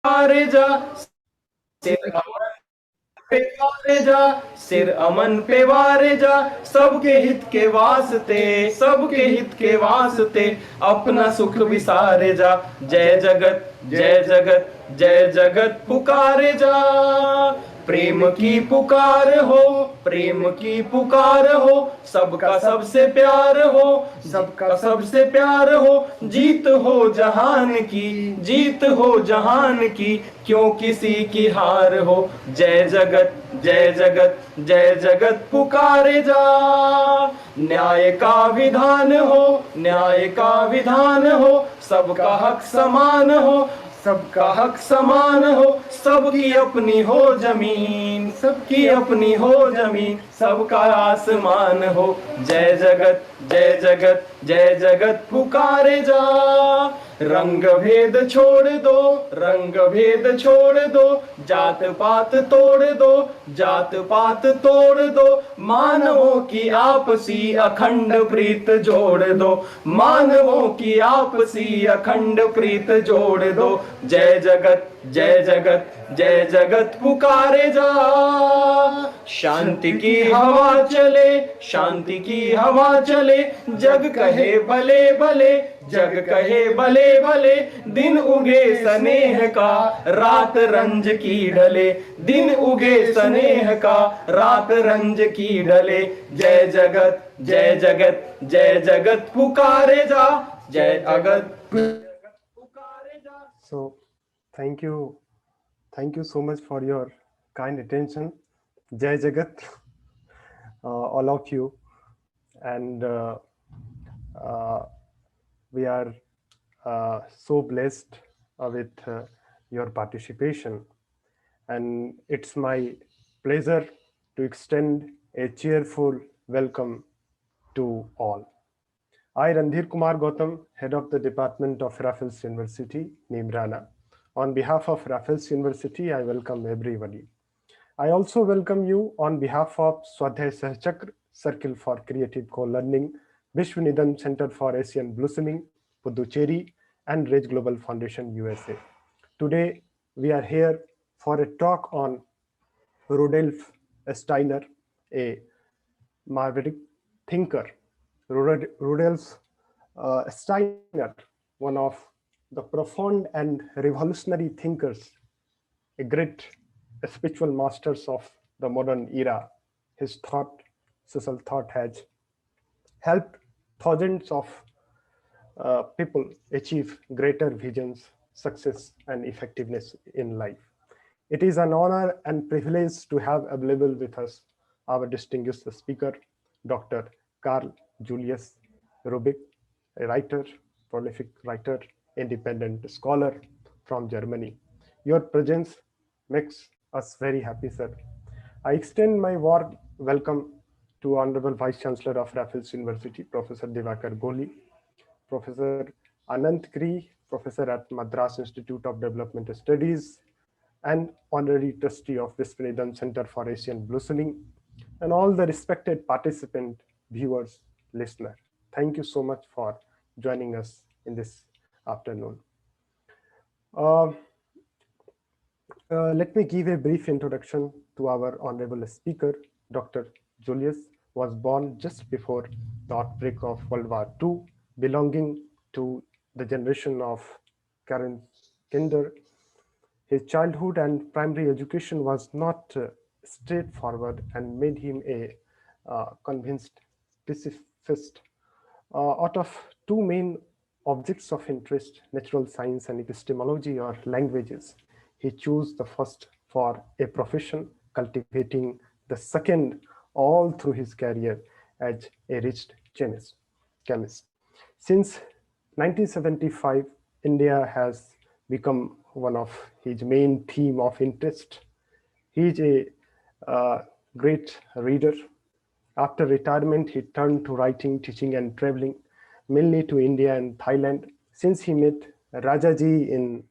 पुकारे जा, सिर अमन पे वारे जा, सबके हित के वास्ते, सबके हित के वास्ते अपना सुख विसारे जा। जय जगत जय जगत जय जगत पुकारे जा। प्रेम की पुकार हो, प्रेम की पुकार हो, सबका सबसे प्यार हो, सबका सबसे प्यार हो। जीत हो जहान की, जीत हो जहान की, क्यों किसी की हार हो। जय जगत जय जगत जय जगत पुकारे जा। न्याय का विधान हो, न्याय का विधान हो, सबका हक समान हो, सबका हक समान हो। सबकी अपनी हो जमीन, सबकी अपनी हो जमीन, सबका आसमान हो। जय जगत जय जगत जय जगत पुकारे जा। रंग भेद छोड़ दो, रंग भेद छोड़ दो, जात पात तोड़ दो, जात पात तोड़ दो। मानवों की आपसी अखंड प्रीत जोड़ दो, मानवों की आपसी अखंड प्रीत जोड़ दो। जय जगत जय जगत जय जगत पुकारे जा। शांति की हवा चले, शांति की हवा चले, जग कहे भले भले, जग कहे भले भले। दिन उगे स्नेह का, रात रंज की ढले, दिन उगे स्नेह का, रात रंज की ढले। जय जगत जय जगत जय जगत पुकारे जा, जय जगत पुकारे जा। So thank you so much for your kind attention. Jai Jagat, all of you. And we are so blessed with your participation. And it's my pleasure to extend a cheerful welcome to all. I, Randhir Kumar Gautam, head of the Department of Raffles University, Neemrana. On behalf of Raffles University, I welcome everybody. I also welcome you on behalf of Swadhyaya Sahachkara Circle for Creative Co-Learning, Vishwaneedam Center for Asian Blossoming, Puducherry, and Rage Global Foundation, USA. Today, we are here for a talk on Rudolf Steiner, a Maverick thinker. Rudolf Steiner, one of the profound and revolutionary thinkers, a great spiritual masters of the modern era. His thought, social thought, has helped thousands of people achieve greater visions, success, and effectiveness in life. It is an honor and privilege to have available with us our distinguished speaker, Dr. Karl-Julius Reubke, a writer, prolific writer, independent scholar from Germany. Your presence makes us very happy, sir. I extend my warm welcome to Honorable Vice Chancellor of Raffles University, Professor Divakar Goli, Professor Anant Giri, Professor at Madras Institute of Development Studies, and Honorary Trustee of Vishwaneedam Center for Asian Blossoming, and all the respected participant, viewers, listeners. Thank you so much for joining us in this afternoon. Uh, let me give a brief introduction to our honorable speaker. Dr. Julius was born just before the outbreak of World War II, belonging to the generation of Karen Kinder. His childhood and primary education was not straightforward and made him a convinced pacifist. Out of two main objects of interest, natural science and epistemology or languages, he chose the first for a profession, cultivating the second all through his career as a rich chemist. Since 1975, India has become one of his main theme of interest. He is a great reader. After retirement, he turned to writing, teaching, and traveling, mainly to India and Thailand. Since he met Rajaji in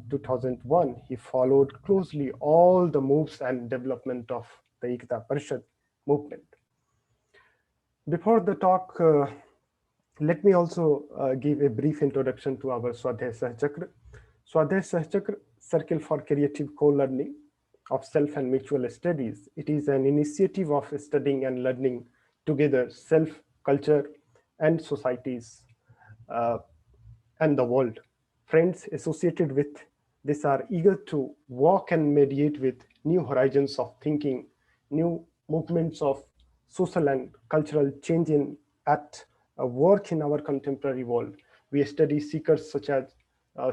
2001, he followed closely all the moves and development of the Ekta Parishad movement. Before the talk, let me also give a brief introduction to our Swadhyaya Sahachkara. Swadhyaya Sahachkara Circle for Creative Co-Learning of Self and Mutual Studies. It is an initiative of studying and learning together self, culture, and societies and the world. Friends associated with this are eager to walk and mediate with new horizons of thinking, new movements of social and cultural change at work in our contemporary world. We study seekers such as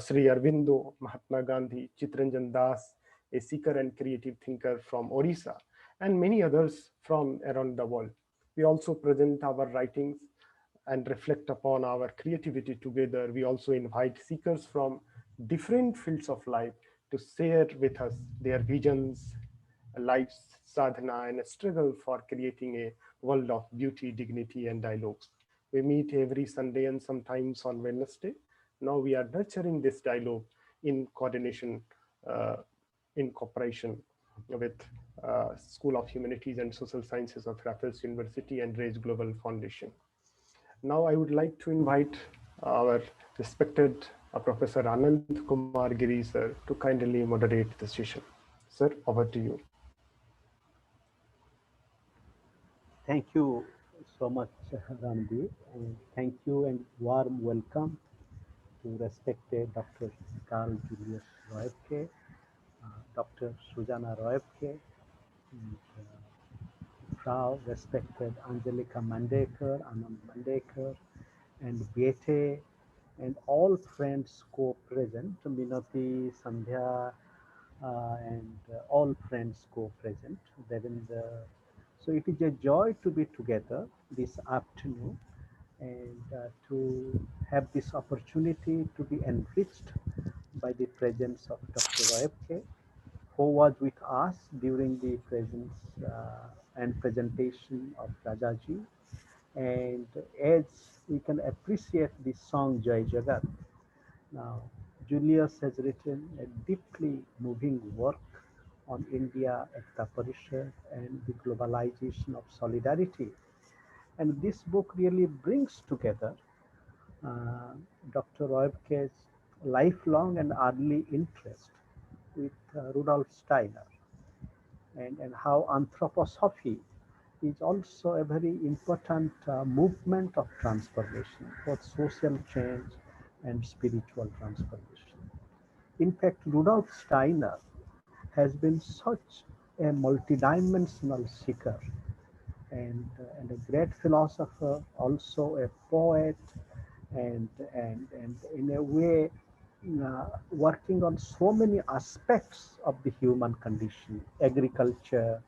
Sri Aurobindo, Mahatma Gandhi, Chittaranjan Das, a seeker and creative thinker from Orissa, and many others from around the world. We also present our writings and reflect upon our creativity together. We also invite seekers from different fields of life to share with us their visions, lives, sadhana, and struggle for creating a world of beauty, dignity, and dialogues. We meet every Sunday and sometimes on Wednesday. Now we are nurturing this dialogue in coordination, in cooperation with School of Humanities and Social Sciences of Raffles University and Raise Global Foundation. Now I would like to invite our respected Professor Anant Kumar Giri sir to kindly moderate the session. Sir, over to you. Thank you so much, Randhir, and thank you and warm welcome to respected Dr. Karl-Julius Reubke, Dr. Sujana Reubke, and Prof. respected Angelika Mandekar, Anand Mandekar, and Bete, and all friends co-present, Minati, Sandhya, and all friends co-present. So it is a joy to be together this afternoon and to have this opportunity to be enriched by the presence of Dr. Reubke, who was with us during the presence and presentation of Rajaji. And as we can appreciate this song Jai Jagat, now Julius has written a deeply moving work on India Ekta Parishad and the globalization of solidarity. And this book really brings together uh, Dr. Reubke's lifelong and early interest with Rudolf Steiner, and how anthroposophy is also a very important movement of transformation, both social change and spiritual transformation. In fact, Rudolf Steiner has been such a multidimensional seeker and a great philosopher, also a poet, and in a way working on so many aspects of the human condition: agriculture,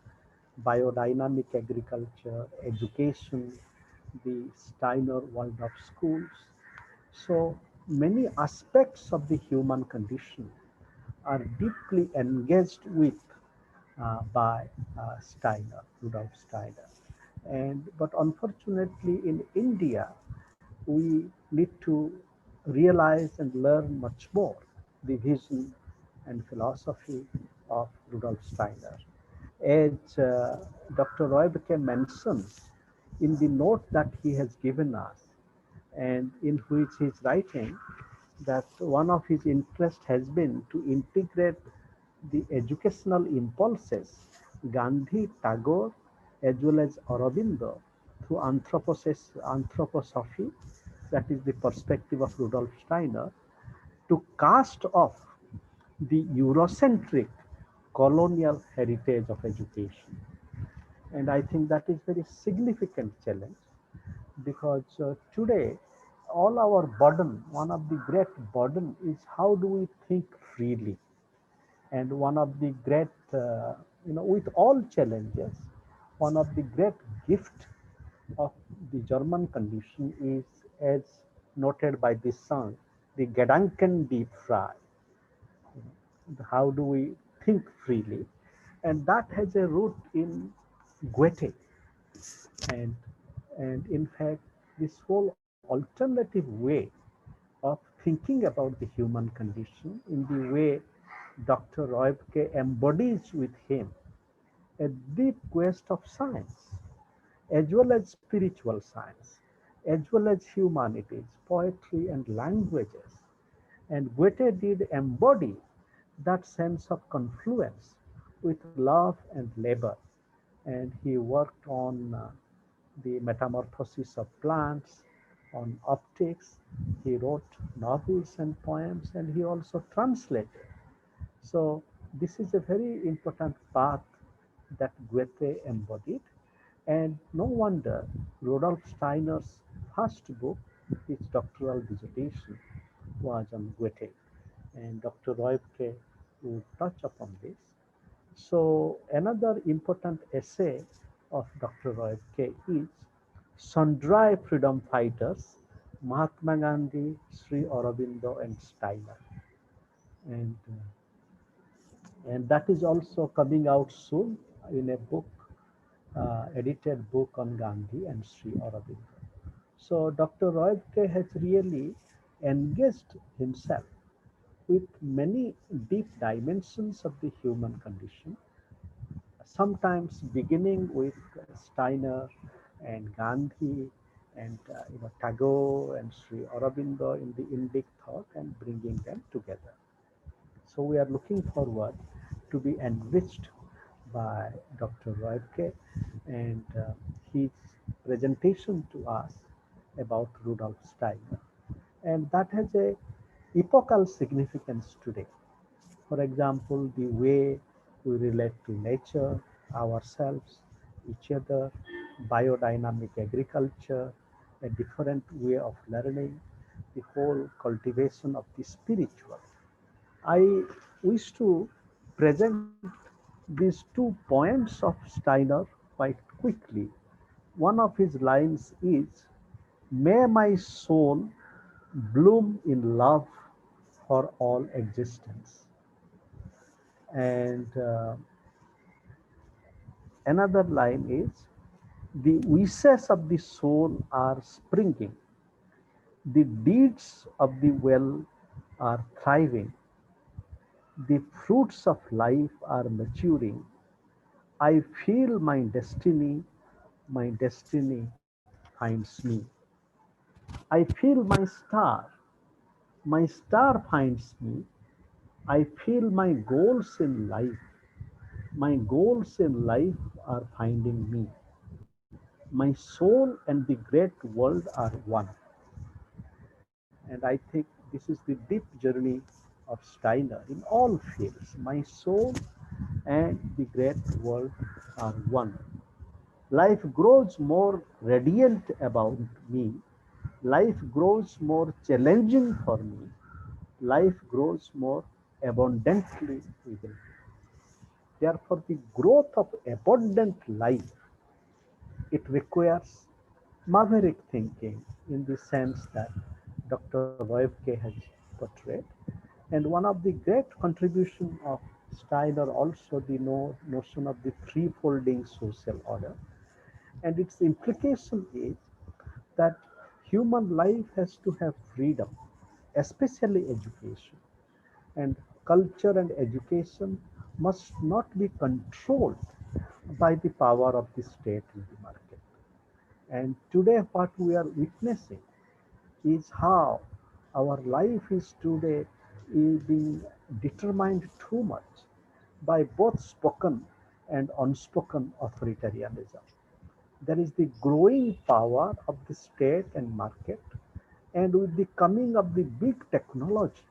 biodynamic agriculture, education, the Steiner world of schools. So many aspects of the human condition are deeply engaged with by Steiner, Rudolf Steiner. But unfortunately in India, we need to realize and learn much more the vision and philosophy of Rudolf Steiner. As Dr. Reubke mentions in the note that he has given us, and in which he is writing that one of his interests has been to integrate the educational impulses Gandhi, Tagore, as well as Aurobindo through anthroposophy, that is the perspective of Rudolf Steiner, to cast off the Eurocentric colonial heritage of education. And I think that is very significant challenge, because today all our burden, one of the great burden is how do we think freely. And one of the great, with all challenges, one of the great gift of the German condition is, as noted by this song, the Gedanken die frei. How do we think freely? And that has a root in Goethe. And, and in fact, this whole alternative way of thinking about the human condition in the way Dr. Reubke embodies with him a deep quest of science, as well as spiritual science, as well as humanities, poetry, and languages. And Goethe did embody that sense of confluence with love and labor. And he worked on the metamorphosis of plants, on optics. He wrote novels and poems, and he also translated. So this is a very important path that Goethe embodied. And no wonder Rudolf Steiner's first book, his doctoral dissertation, was on Goethe. And Dr. Reubke will touch upon this. So another important essay of Dr. Reubke is Sundry Freedom Fighters, Mahatma Gandhi, Sri Aurobindo and Steiner. And, and that is also coming out soon in a book, edited book on Gandhi and Sri Aurobindo. So Dr. Reubke has really engaged himself with many deep dimensions of the human condition, sometimes beginning with Steiner and Gandhi and Tagore and Sri Aurobindo in the Indic thought and bringing them together. So we are looking forward to be enriched by Dr. Reubke and his presentation to us about Rudolf Steiner. And that has a epochal significance today. For example, the way we relate to nature, ourselves, each other, biodynamic agriculture, a different way of learning, the whole cultivation of the spiritual. I wish to present these 2 points of Steiner quite quickly. One of his lines is, "May my soul bloom in love for all existence." And another line is, "The wishes of the soul are springing, the deeds of the well are thriving, the fruits of life are maturing. I feel my destiny finds me. I feel my star finds me. I feel my goals in life. My goals in life are finding me. My soul and the great world are one." And I think this is the deep journey of Steiner in all fields. My soul and the great world are one. Life grows more radiant about me. Life grows more challenging for me. Life grows more abundantly within me. Therefore, the growth of abundant life, it requires Maverick thinking in the sense that Dr. Reubke has portrayed. And one of the great contribution of Steiner also the notion of the three-folding social order. And its implication is that human life has to have freedom, especially education. And culture and education must not be controlled by the power of the state in the market. And today, what we are witnessing is how our life is today is being determined too much by both spoken and unspoken authoritarianism. There is the growing power of the state and market, and with the coming of the big technology,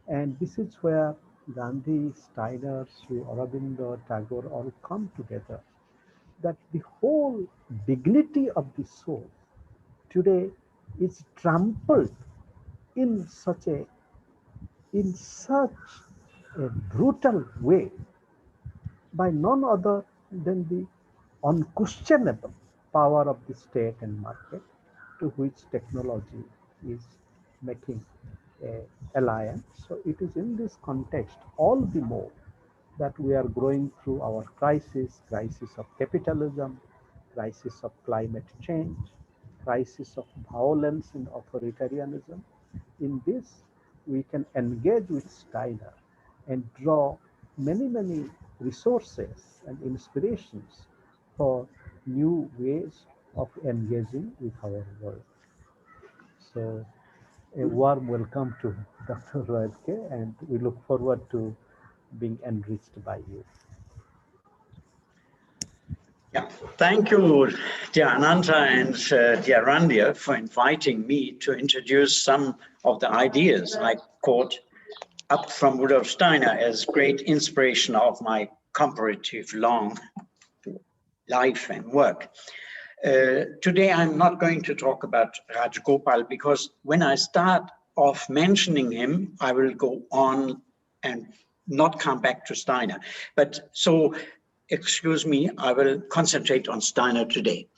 and this is where Gandhi, Steiner, Sri Aurobindo, Tagore all come together, that the whole dignity of the soul today is trampled in such a brutal way by none other than the unquestionable power of the state and market, to which technology is making a alliance. So it is in this context all the more that we are going through our crisis of capitalism, crisis of climate change, crisis of violence and authoritarianism. In this, we can engage with Steiner and draw many resources and inspirations for new ways of engaging with our world. So A warm welcome to Dr. Reubke, and we look forward to being enriched by you. Yeah, thank you, dear Ananta and dear Randhir, for inviting me to introduce some of the ideas I caught up from Rudolf Steiner as great inspiration of my comparative long life and work. Today, I'm not going to talk about Rajgopal because when I start off mentioning him, I will go on and not come back to Steiner. But so, excuse me, I will concentrate on Steiner today.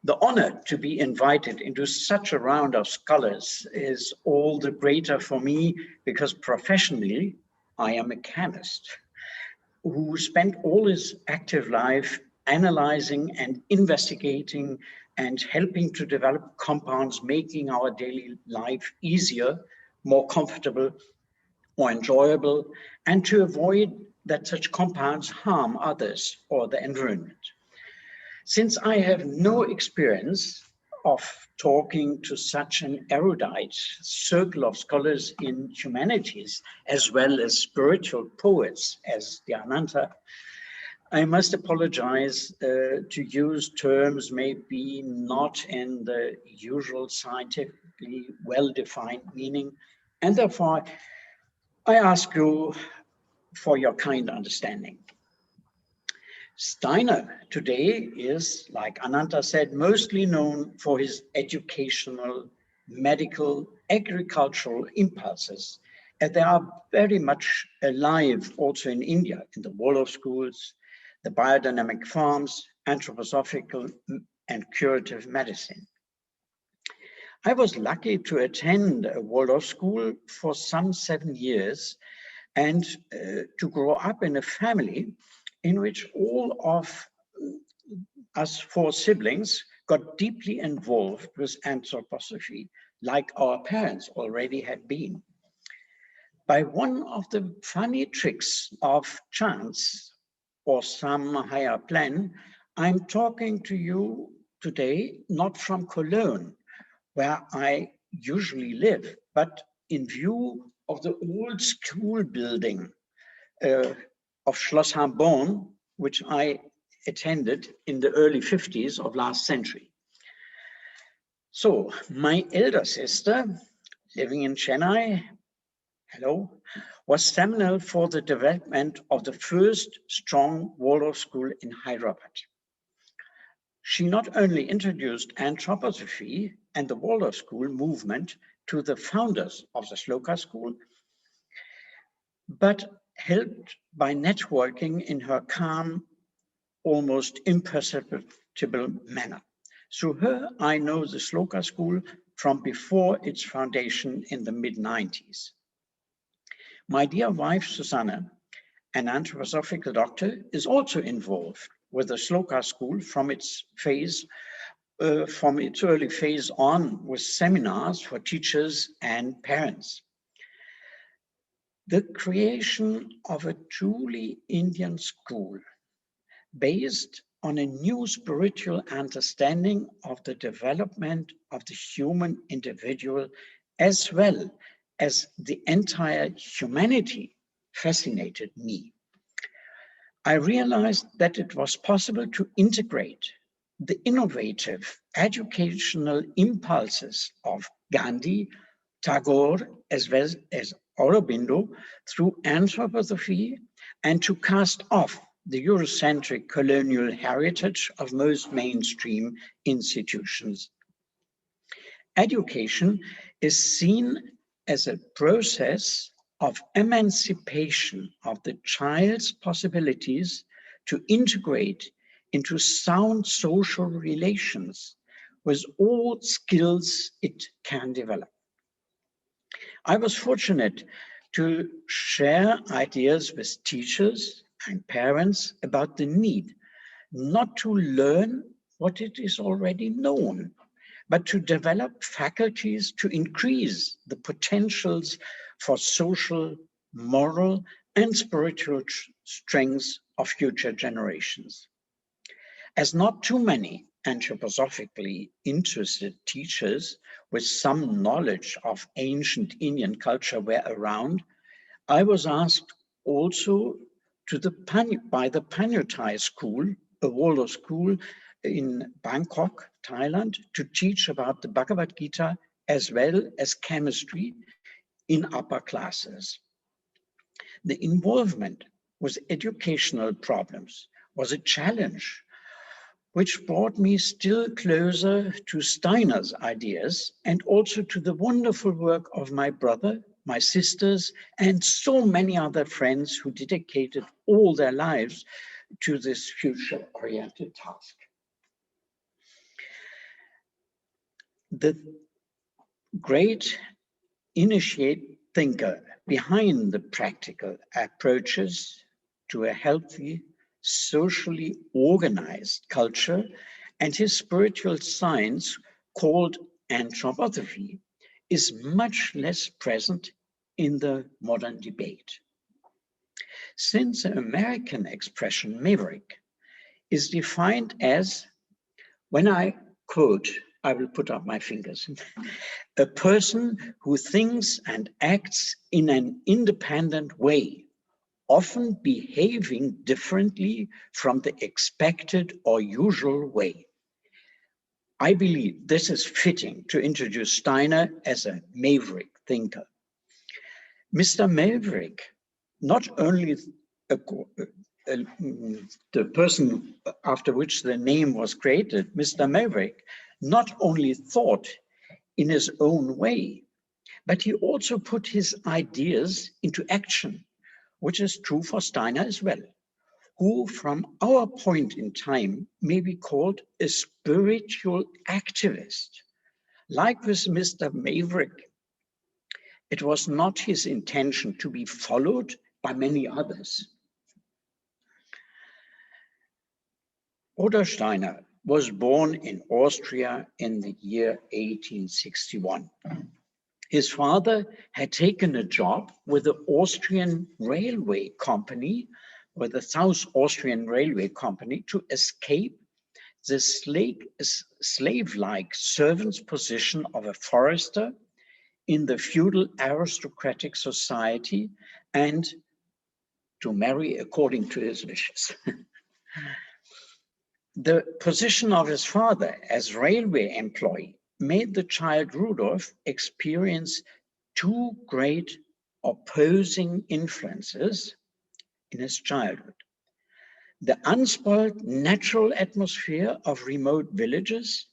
The honor to be invited into such a round of scholars is all the greater for me because professionally, I am a chemist who spent all his active life analyzing and investigating and helping to develop compounds, making our daily life easier, more comfortable, more enjoyable, and to avoid that such compounds harm others or the environment. Since I have no experience of talking to such an erudite circle of scholars in humanities, as well as spiritual poets as the Ananta, I must apologize to use terms maybe not in the usual scientifically well-defined meaning, and therefore I ask you for your kind understanding. Steiner today is, like Ananta said, mostly known for his educational, medical, agricultural impulses, and they are very much alive also in India, in the Waldorf schools, the biodynamic farms, anthroposophical and curative medicine. I was lucky to attend a Waldorf school for some 7 years and to grow up in a family in which all of us 4 siblings got deeply involved with anthroposophy, like our parents already had been. By one of the funny tricks of chance or some higher plan, I'm talking to you today not from Cologne, where I usually live, but in view of the old school building of Schloss Harborn, which I attended in the early 50s of last century. So my elder sister, living in Chennai, hello, was seminal for the development of the first strong Waldorf school in Hyderabad. She not only introduced anthroposophy and the Waldorf school movement to the founders of the Shloka school, but helped by networking in her calm, almost imperceptible manner. Through her, I know the Shloka school from before its foundation in the mid-90s. My dear wife, Susanna, an anthroposophical doctor, is also involved with the Shloka school from its early phase on with seminars for teachers and parents. The creation of a truly Indian school based on a new spiritual understanding of the development of the human individual as well as the entire humanity fascinated me. I realized that it was possible to integrate the innovative educational impulses of Gandhi, Tagore, as well as Aurobindo through anthroposophy and to cast off the Eurocentric colonial heritage of most mainstream institutions. Education is seen as a process of emancipation of the child's possibilities to integrate into sound social relations with all skills it can develop. I was fortunate to share ideas with teachers and parents about the need not to learn what it is already known, but to develop faculties to increase the potentials for social, moral, and spiritual strengths of future generations. As not too many anthroposophically interested teachers with some knowledge of ancient Indian culture were around, I was asked also by the Puducherry school, a Waldorf school in Bangkok, Thailand, to teach about the Bhagavad Gita as well as chemistry in upper classes. The involvement with educational problems was a challenge, which brought me still closer to Steiner's ideas and also to the wonderful work of my brother, my sisters, and so many other friends who dedicated all their lives to this future-oriented task. The great initiate thinker behind the practical approaches to a healthy, socially organized culture and his spiritual science called anthroposophy is much less present in the modern debate. Since the American expression Maverick is defined as, when I quote, I will put up my fingers, a person who thinks and acts in an independent way, often behaving differently from the expected or usual way. I believe this is fitting to introduce Steiner as a maverick thinker. Mr. Maverick, not only the person after which the name was created, Mr. Maverick, not only thought in his own way, but he also put his ideas into action, which is true for Steiner as well, who from our point in time may be called a spiritual activist. Like with Mr. Maverick, it was not his intention to be followed by many others. Rudolf Steiner was born in Austria in the year 1861. His father had taken a job with the Austrian Railway Company, with the South Austrian Railway Company, to escape the slave-like servant's position of a forester in the feudal aristocratic society and to marry according to his wishes. The position of his father as railway employee made the child Rudolf experience two great opposing influences in his childhood. The unspoiled natural atmosphere of remote villages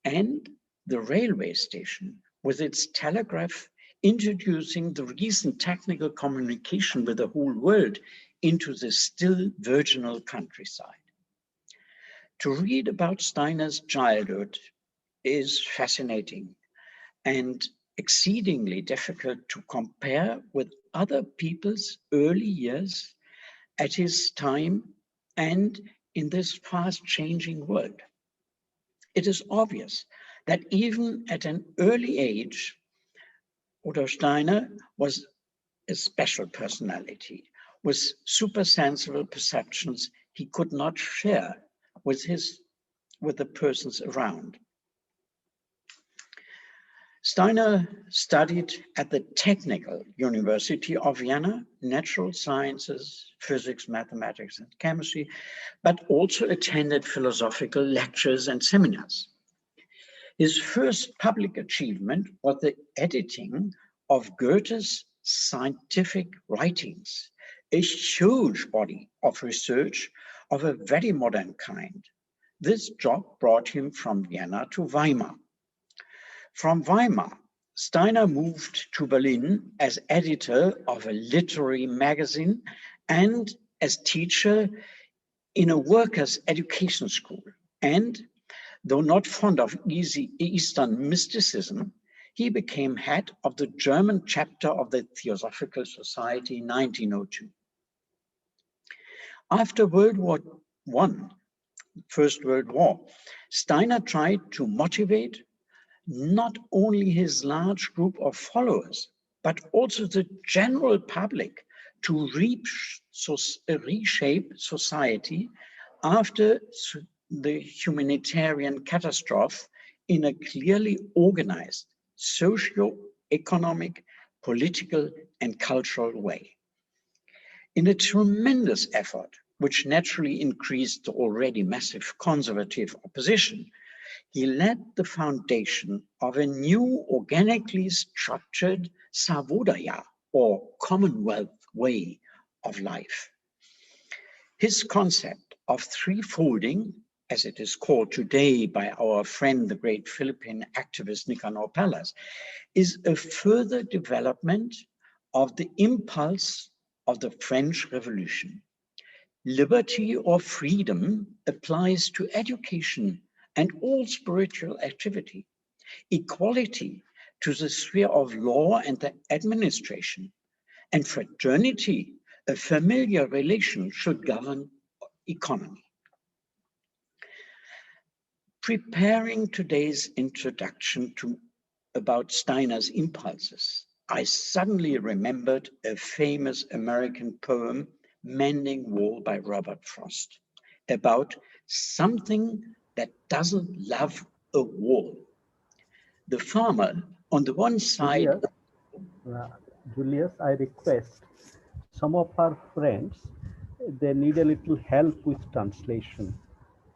and the railway station with its telegraph introducing the recent technical communication with the whole world into the still virginal countryside. To read about Steiner's childhood is fascinating and exceedingly difficult to compare with other people's early years at his time and in this fast-changing world. It is obvious that even at an early age, Rudolf Steiner was a special personality with supersensible perceptions he could not share with the persons around. Steiner studied at the Technical University of Vienna, natural sciences, physics, mathematics, and chemistry, but also attended philosophical lectures and seminars. His first public achievement was the editing of Goethe's scientific writings, a huge body of research of a very modern kind. This job brought him from Vienna to Weimar. From Weimar, Steiner moved to Berlin as editor of a literary magazine and as teacher in a workers' education school. And though not fond of Eastern mysticism, he became head of the German chapter of the Theosophical Society in 1902. After World War I, First World War, Steiner tried to motivate not only his large group of followers, but also the general public to reshape society after the humanitarian catastrophe in a clearly organized socio-economic, political, and cultural way. In a tremendous effort, which naturally increased the already massive conservative opposition, he laid the foundation of a new organically structured Swadhyaya, or Commonwealth way of life. His concept of threefolding, as it is called today by our friend, the great Philippine activist Nicanor Palas, is a further development of the impulse of the French Revolution. Liberty or freedom applies to education and all spiritual activity. Equality to the sphere of law and the administration. And fraternity, a familiar relation, should govern economy. Preparing today's introduction about Steiner's impulses, I suddenly remembered a famous American poem, Mending Wall by Robert Frost, about something that doesn't love a wall. The farmer on the one side. Julius, I request some of our friends, they need a little help with translation.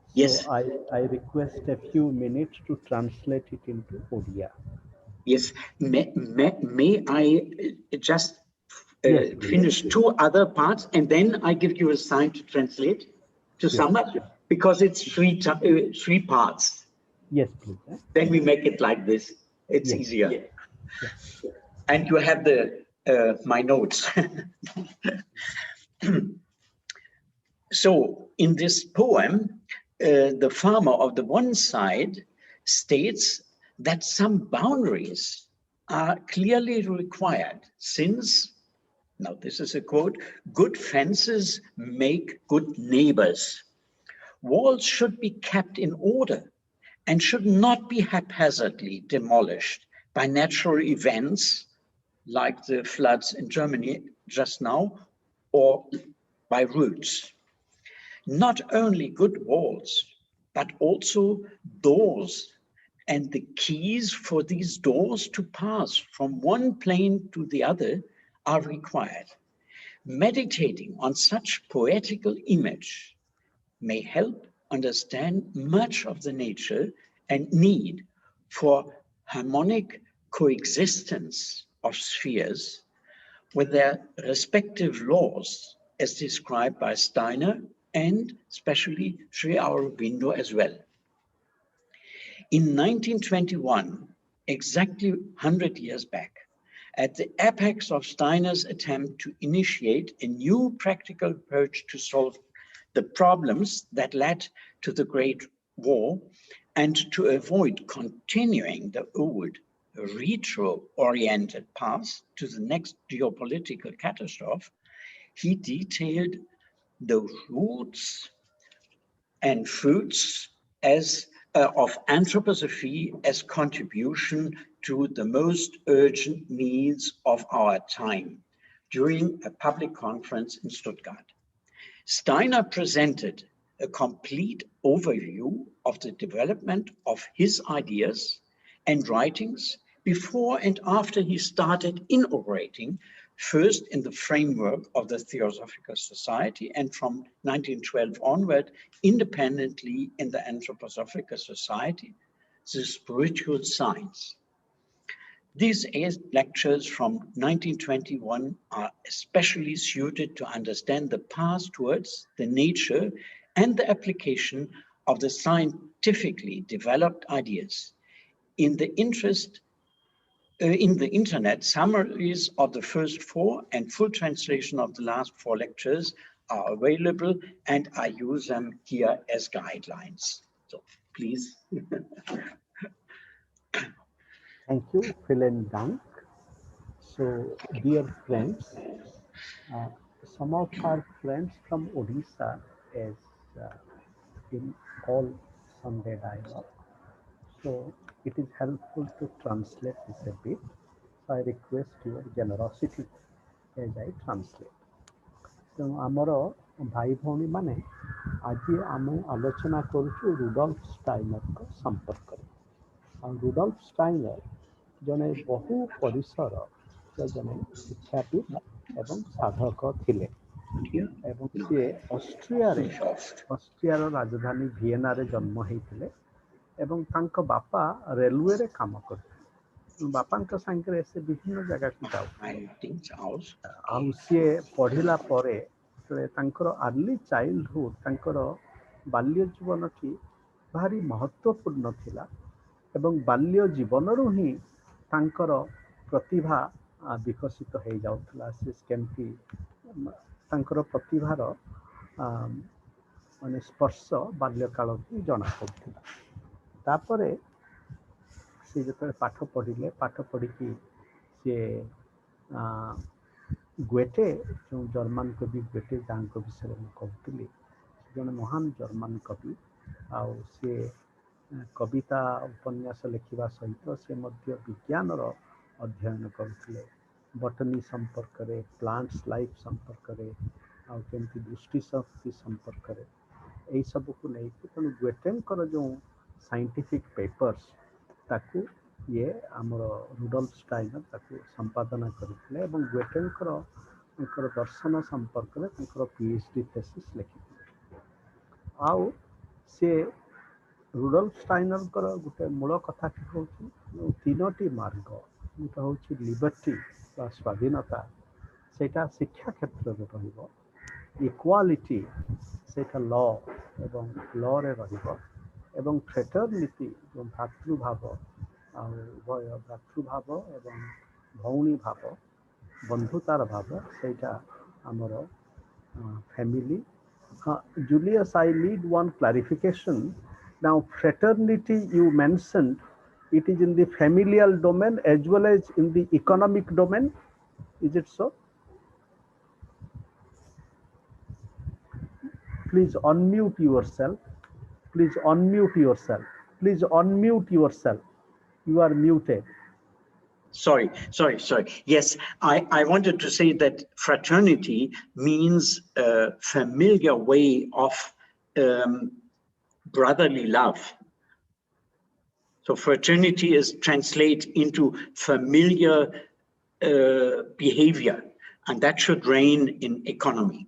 So Yes. I request a few minutes to translate it into Odia. Yes, may I just finish two other parts and then I give you a sign to translate, to sum up, because it's three parts. Yes, please. Then we make it like this. It's easier. And you have the my notes. So in this poem, the farmer of the one side states that some boundaries are clearly required since, now this is a quote, good fences make good neighbors. Walls should be kept in order and should not be haphazardly demolished by natural events like the floods in Germany just now, or by roots. Not only good walls, but also doors and the keys for these doors to pass from one plane to the other are required. Meditating on such poetical image may help understand much of the nature and need for harmonic coexistence of spheres with their respective laws as described by Steiner and especially Sri Aurobindo as well. In 1921, exactly 100 years back, at the apex of Steiner's attempt to initiate a new practical approach to solve the problems that led to the Great War and to avoid continuing the old retro-oriented path to the next geopolitical catastrophe, he detailed the roots and fruits as of anthroposophy as contribution to the most urgent needs of our time during a public conference in Stuttgart. Steiner presented a complete overview of the development of his ideas and writings before and after he started inaugurating, first in the framework of the Theosophical Society and from 1912 onward, independently in the Anthroposophical Society, the spiritual science. These 8 lectures from 1921 are especially suited to understand the path towards the nature and the application of the scientifically developed ideas. In the internet, summaries of the first 4 and full translation of the last 4 lectures are available, and I use them here as guidelines. So please. Thank you, vielen Dank. So, dear friends, some of our friends from Odisha is in all Sunday dialogue. So it is helpful to translate this a bit. So I request your generosity as I translate. So ଆମର ଭାଇ ଭଉଣୀ ମାନେ आज आम आलोचना करुचु रुडल्फ Steiner को संपर्क रुडल्फ Steiner जने बहु परिसर जने शिक्षाविद एवं साधक थिले एवं सी ऑस्ट्रिया राजधानी वियना रे जन्म होते एवं तांको बापा रेलवे रे काम करते बापा सांगे से विभिन्न जगह को जाऊ सी पढ़िला परे तांकर अर्ली चाइल्डहुड तांकर बाल्य जीवन टी भारी महत्वपूर्ण थिला एवं बाल्य जीवन रु ही तांकर प्रतिभा विकसित हो जाउथला से केमती तांकर प्रतिभार माने स्पर्श बाल्यकाल ही जना पड़ता तापरे से जो पाठ पढ़िले पाठ पढ़ी सी ग्वेटे जो जर्मन कवि ग्वेटे जहाँ विषय में कहती जन महान जर्मन कवि आउ सी कविता उपन्यास लिखा सहित से विज्ञान अध्ययन करते बटनी संपर्क में प्लांट्स लाइफ संपर्क में आमती दृष्टि शक्ति संपर्क में यही सब को लेकिन तेणु ग्वेटेंकर जो साइंटिफिक पेपर्स ताकू ये आमर रुडल्फ स्टाइनर ताकू संपादना करते ग्वेटेंकर दर्शन संपर्क में पीएचडी थेसिस लिखि आउ से रुडल्फ स्टाइनर गोटे मूल कथा हूँ तीनोटी मार्ग गोटे हूँ लिबर्टी स्वाधीनता सेटा शिक्षा क्षेत्र में रहिबो इक्वालिटी सेटा लॉ एवं लॉ रे रहिबो एवं फ्रेटर्निटी जो भातृभाव उभय भातृभाव एवं भौणी भाव बंधुतार भाव सेटा आमर family Julius, I need one clarification. Now, fraternity you mentioned, it is in the familial domain as well as in the economic domain. Is it so? Please unmute yourself. Please unmute yourself. Please unmute yourself. You are muted. Sorry. Yes, I wanted to say that fraternity means a familiar way of brotherly love. So fraternity is translate into familiar behavior, and that should reign in economy.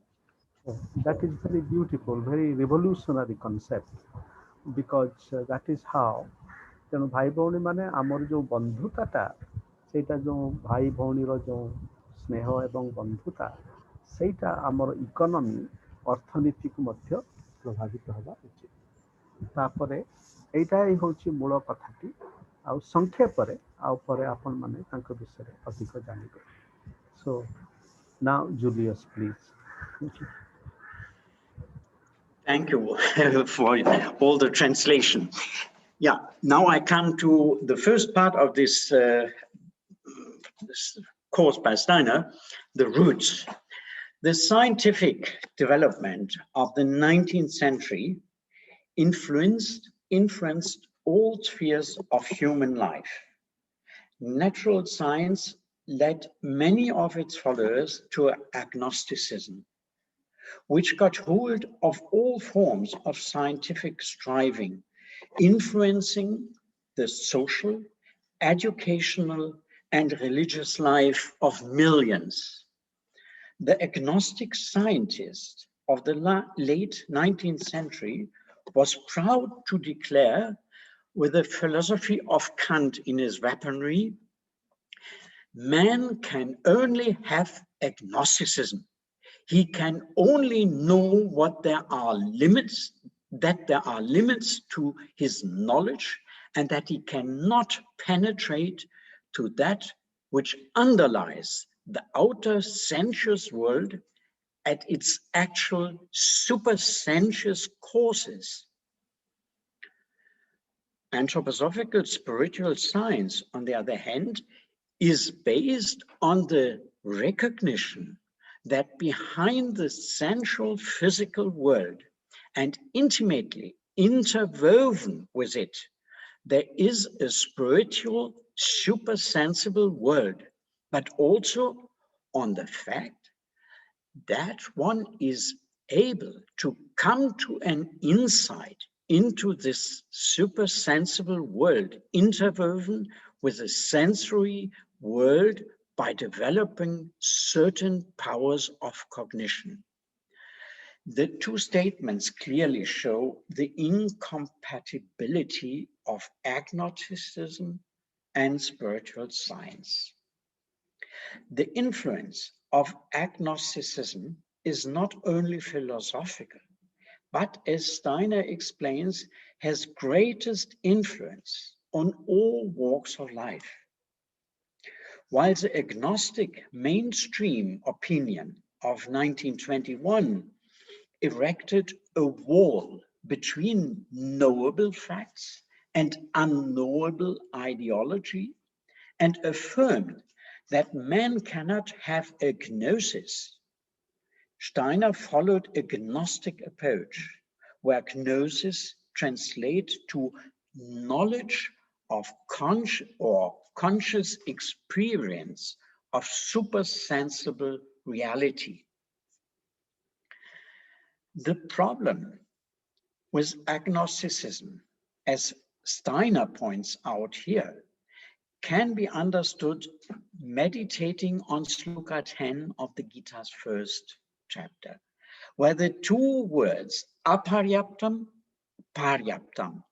Oh, that is very beautiful, very revolutionary concept, because that is how तेणु भाई भौणी माने आमर जो बंधुताटा सेटा जो भाई भौणी रो जो स्नेह एवं बंधुता सेटा आमर इकोनॉमी अर्थनीति को मध्य प्रभावित होगा उचित तापरे एटा ही होची मूल कथाटी आ संक्षेप रे आ परे आपण माने तांको विषय अधिक जानिबे so now Julius please Thank you for all the translation. Yeah, now I come to the first part of this course by Steiner, the roots. The scientific development of the 19th century influenced all spheres of human life. Natural science led many of its followers to agnosticism, which got hold of all forms of scientific striving, influencing the social, educational, and religious life of millions. The agnostic scientist of the late 19th century was proud to declare, with the philosophy of Kant in his weaponry, man can only have agnosticism. He can only know that there are limits to his knowledge, and that he cannot penetrate to that which underlies the outer sensuous world at its actual supersensuous causes. Anthroposophical spiritual science, on the other hand, is based on the recognition that behind the sensual physical world and intimately interwoven with it, there is a spiritual supersensible world, but also on the fact that one is able to come to an insight into this supersensible world interwoven with a sensory world by developing certain powers of cognition. The two statements clearly show the incompatibility of agnosticism and spiritual science. The influence of agnosticism is not only philosophical, but as Steiner explains, has greatest influence on all walks of life. While the agnostic mainstream opinion of 1921 erected a wall between knowable facts and unknowable ideology and affirmed that man cannot have a gnosis, Steiner followed a gnostic approach where gnosis translates to knowledge of conscious experience of supersensible reality. The problem with agnosticism, as Steiner points out here, can be understood meditating on Sloka 10 of the Gita's first chapter, where the two words aparyaptam, paryaptam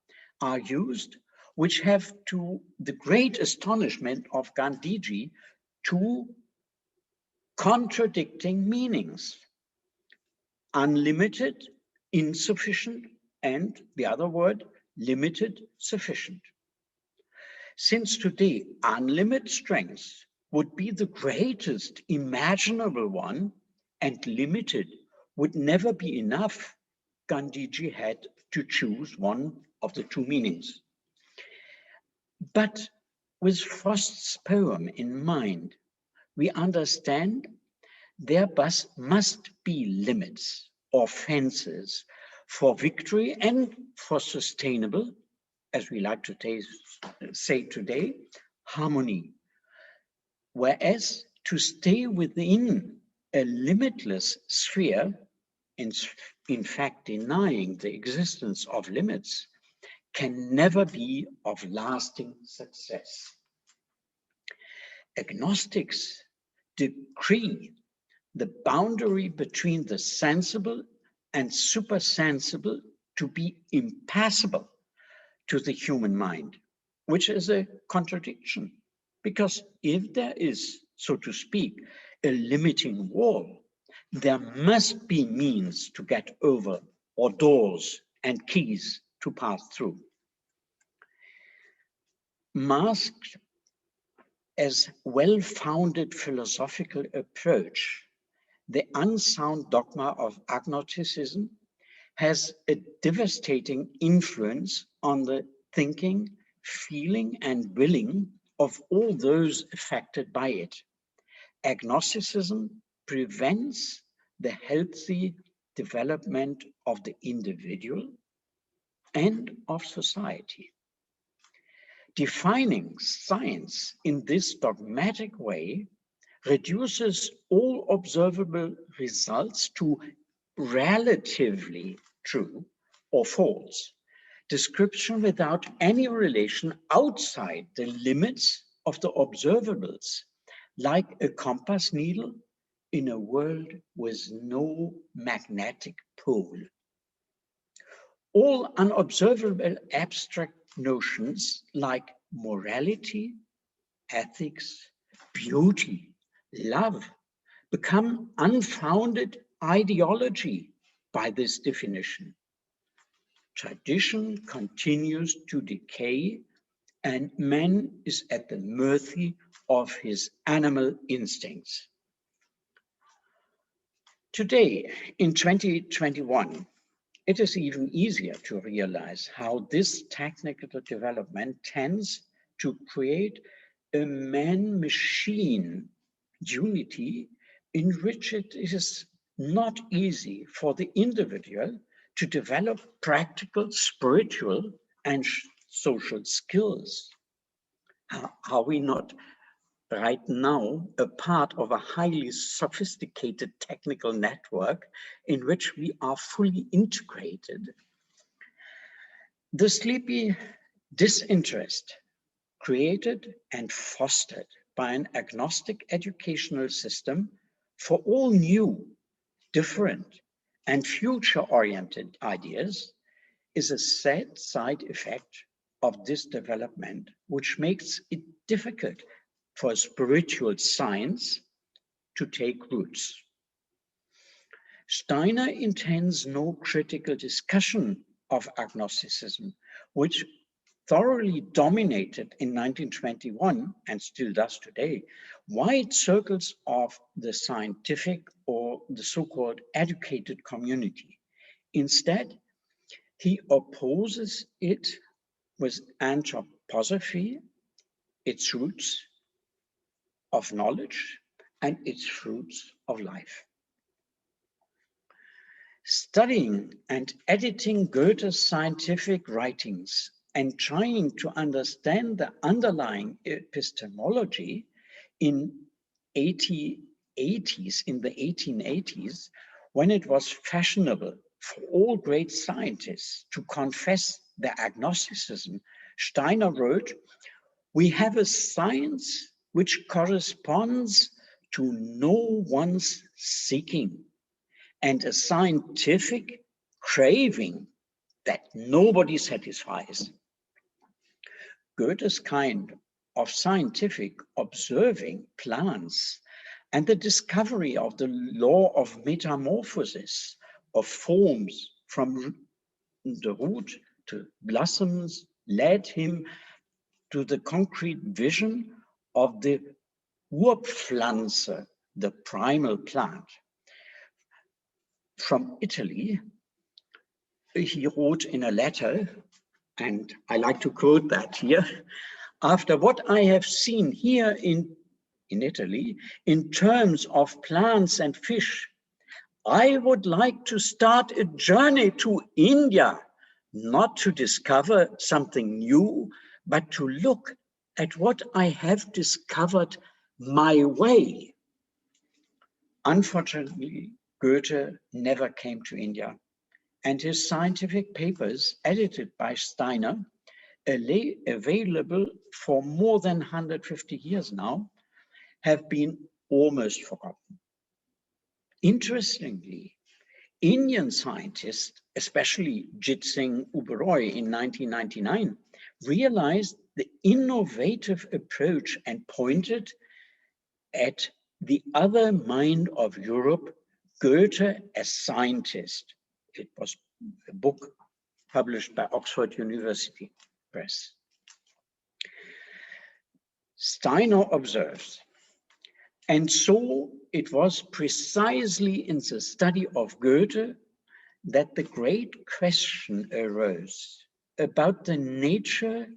are used, which have, to the great astonishment of Gandhiji, two contradicting meanings: unlimited, insufficient, and the other word, limited, sufficient. Since today unlimited strength would be the greatest imaginable one and limited would never be enough, Gandhiji had to choose one of the two meanings. But with Frost's poem in mind, we understand there must be limits or fences for victory and for sustainable, as we like to say today, harmony. Whereas to stay within a limitless sphere, in fact denying the existence of limits, can never be of lasting success. Agnostics decree the boundary between the sensible and supersensible to be impassable to the human mind, which is a contradiction. Because if there is, so to speak, a limiting wall, there must be means to get over, or doors and keys to pass through. Masked as well-founded philosophical approach, the unsound dogma of agnosticism has a devastating influence on the thinking, feeling, and willing of all those affected by it. Agnosticism prevents the healthy development of the individual and of society. Defining science in this dogmatic way reduces all observable results to relatively true or false, description without any relation outside the limits of the observables, like a compass needle in a world with no magnetic pole. All unobservable abstract notions like morality, ethics, beauty, love become unfounded ideology by this definition. Tradition continues to decay and man is at the mercy of his animal instincts. Today, in 2021, it is even easier to realize how this technical development tends to create a man-machine unity in which it is not easy for the individual to develop practical, spiritual, and social skills. Are we not right now a part of a highly sophisticated technical network in which we are fully integrated. The sleepy disinterest created and fostered by an agnostic educational system for all new, different, and future-oriented ideas is a sad side effect of this development, which makes it difficult for spiritual science to take roots. Steiner intends no critical discussion of agnosticism, which thoroughly dominated in 1921 and still does today wide circles of the scientific or the so-called educated community. Instead, he opposes it with anthroposophy, its roots of knowledge and its fruits of life. Studying and editing Goethe's scientific writings and trying to understand the underlying epistemology in the 1880s, when it was fashionable for all great scientists to confess their agnosticism, Steiner wrote, "We have a science which corresponds to no one's seeking, and a scientific craving that nobody satisfies." Goethe's kind of scientific observing plants and the discovery of the law of metamorphosis of forms from the root to blossoms led him to the concrete vision of the Urpflanze, the primal plant. From Italy, he wrote in a letter, and I like to quote that here, "After what I have seen here in Italy, in terms of plants and fish, I would like to start a journey to India, not to discover something new, but to look at what I have discovered my way." Unfortunately, Goethe never came to India, and his scientific papers, edited by Steiner, available for more than 150 years now, have been almost forgotten. Interestingly, Indian scientists, especially Jit Singh Oberoi in 1999, realized the innovative approach and pointed at the other mind of Europe, Goethe as scientist. It was a book published by Oxford University Press. Steiner observes, "And so it was precisely in the study of Goethe that the great question arose about the nature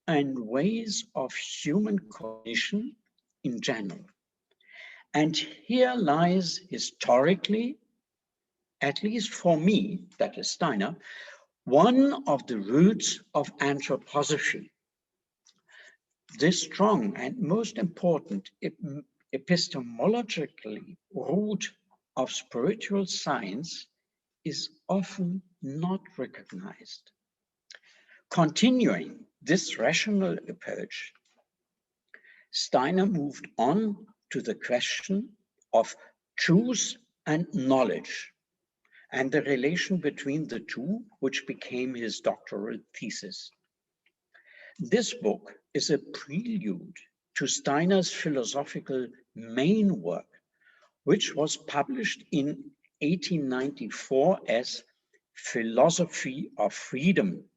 and ways of human cognition in general. And here lies historically, at least for me, that is Steiner, one of the roots of anthroposophy. This strong and most important epistemologically root of spiritual science is often not recognized." Continuing this rational approach, Steiner moved on to the question of truth and knowledge and the relation between the two, which became his doctoral thesis. This book is a prelude to Steiner's philosophical main work, which was published in 1894 as Philosophy of Freedom,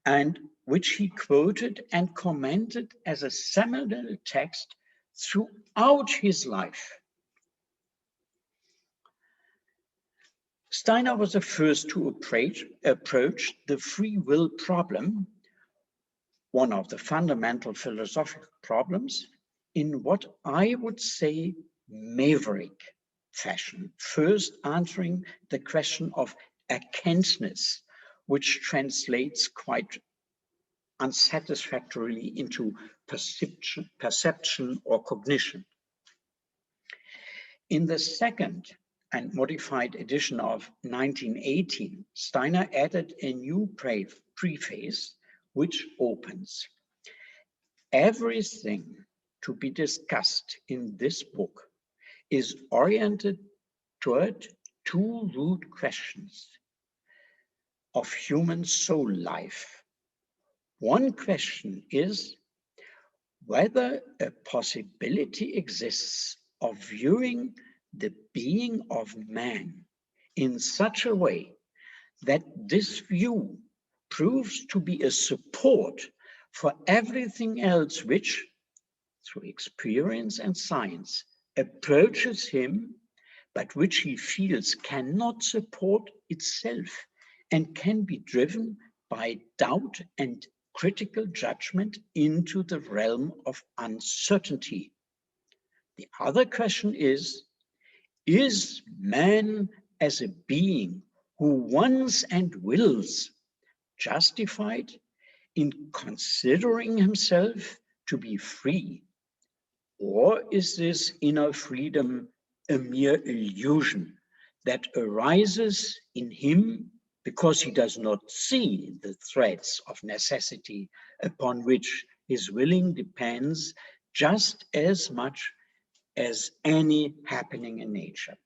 and which he quoted and commented as a seminal text throughout his life. Steiner was the first to approach the free will problem, one of the fundamental philosophical problems, in what I would say Maverick fashion, first answering the question of erkenntnis, which translates quite unsatisfactorily into perception or cognition. In the second and modified edition of 1918, Steiner added a new preface which opens, "Everything to be discussed in this book is oriented toward two root questions of human soul life. One question is whether a possibility exists of viewing the being of man in such a way that this view proves to be a support for everything else which, through experience and science, approaches him, but which he feels cannot support itself and can be driven by doubt and critical judgment into the realm of uncertainty. The other question is man as a being who wants and wills justified in considering himself to be free? Or is this inner freedom a mere illusion that arises in him because he does not see the threads of necessity upon which his willing depends just as much as any happening in nature?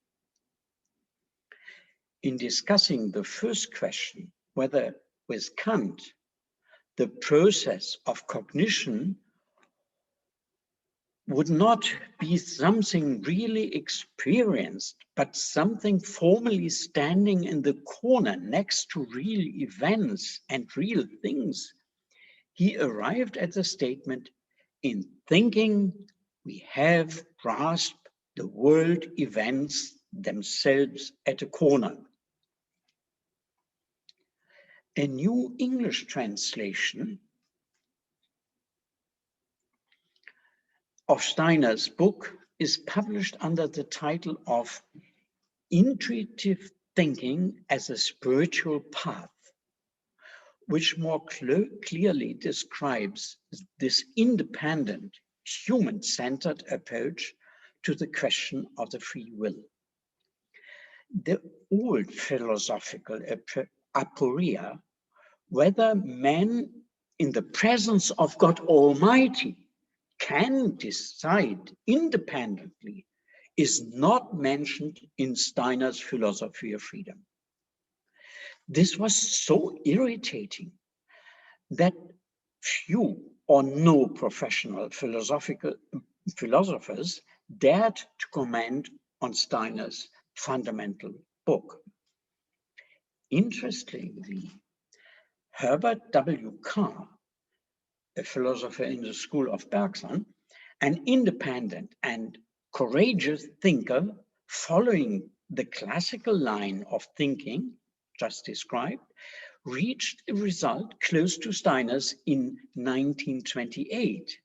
In discussing the first question, whether with Kant the process of cognition would not be something really experienced, but something formally standing in the corner next to real events and real things, he arrived at the statement, "In thinking, we have grasped the world events themselves at a corner." A New English translation of Steiner's book is published under the title of Intuitive Thinking as a Spiritual Path, which more clearly describes this independent, human-centered approach to the question of the free will. The old philosophical aporia, whether man in the presence of God Almighty can decide independently, is not mentioned in Steiner's philosophy of freedom. This was so irritating that few or no professional philosophers dared to comment on Steiner's fundamental book. Interestingly, Herbert W. Carr, a philosopher in the school of Bergson, an independent and courageous thinker following the classical line of thinking just described, reached a result close to Steiner's in 1928,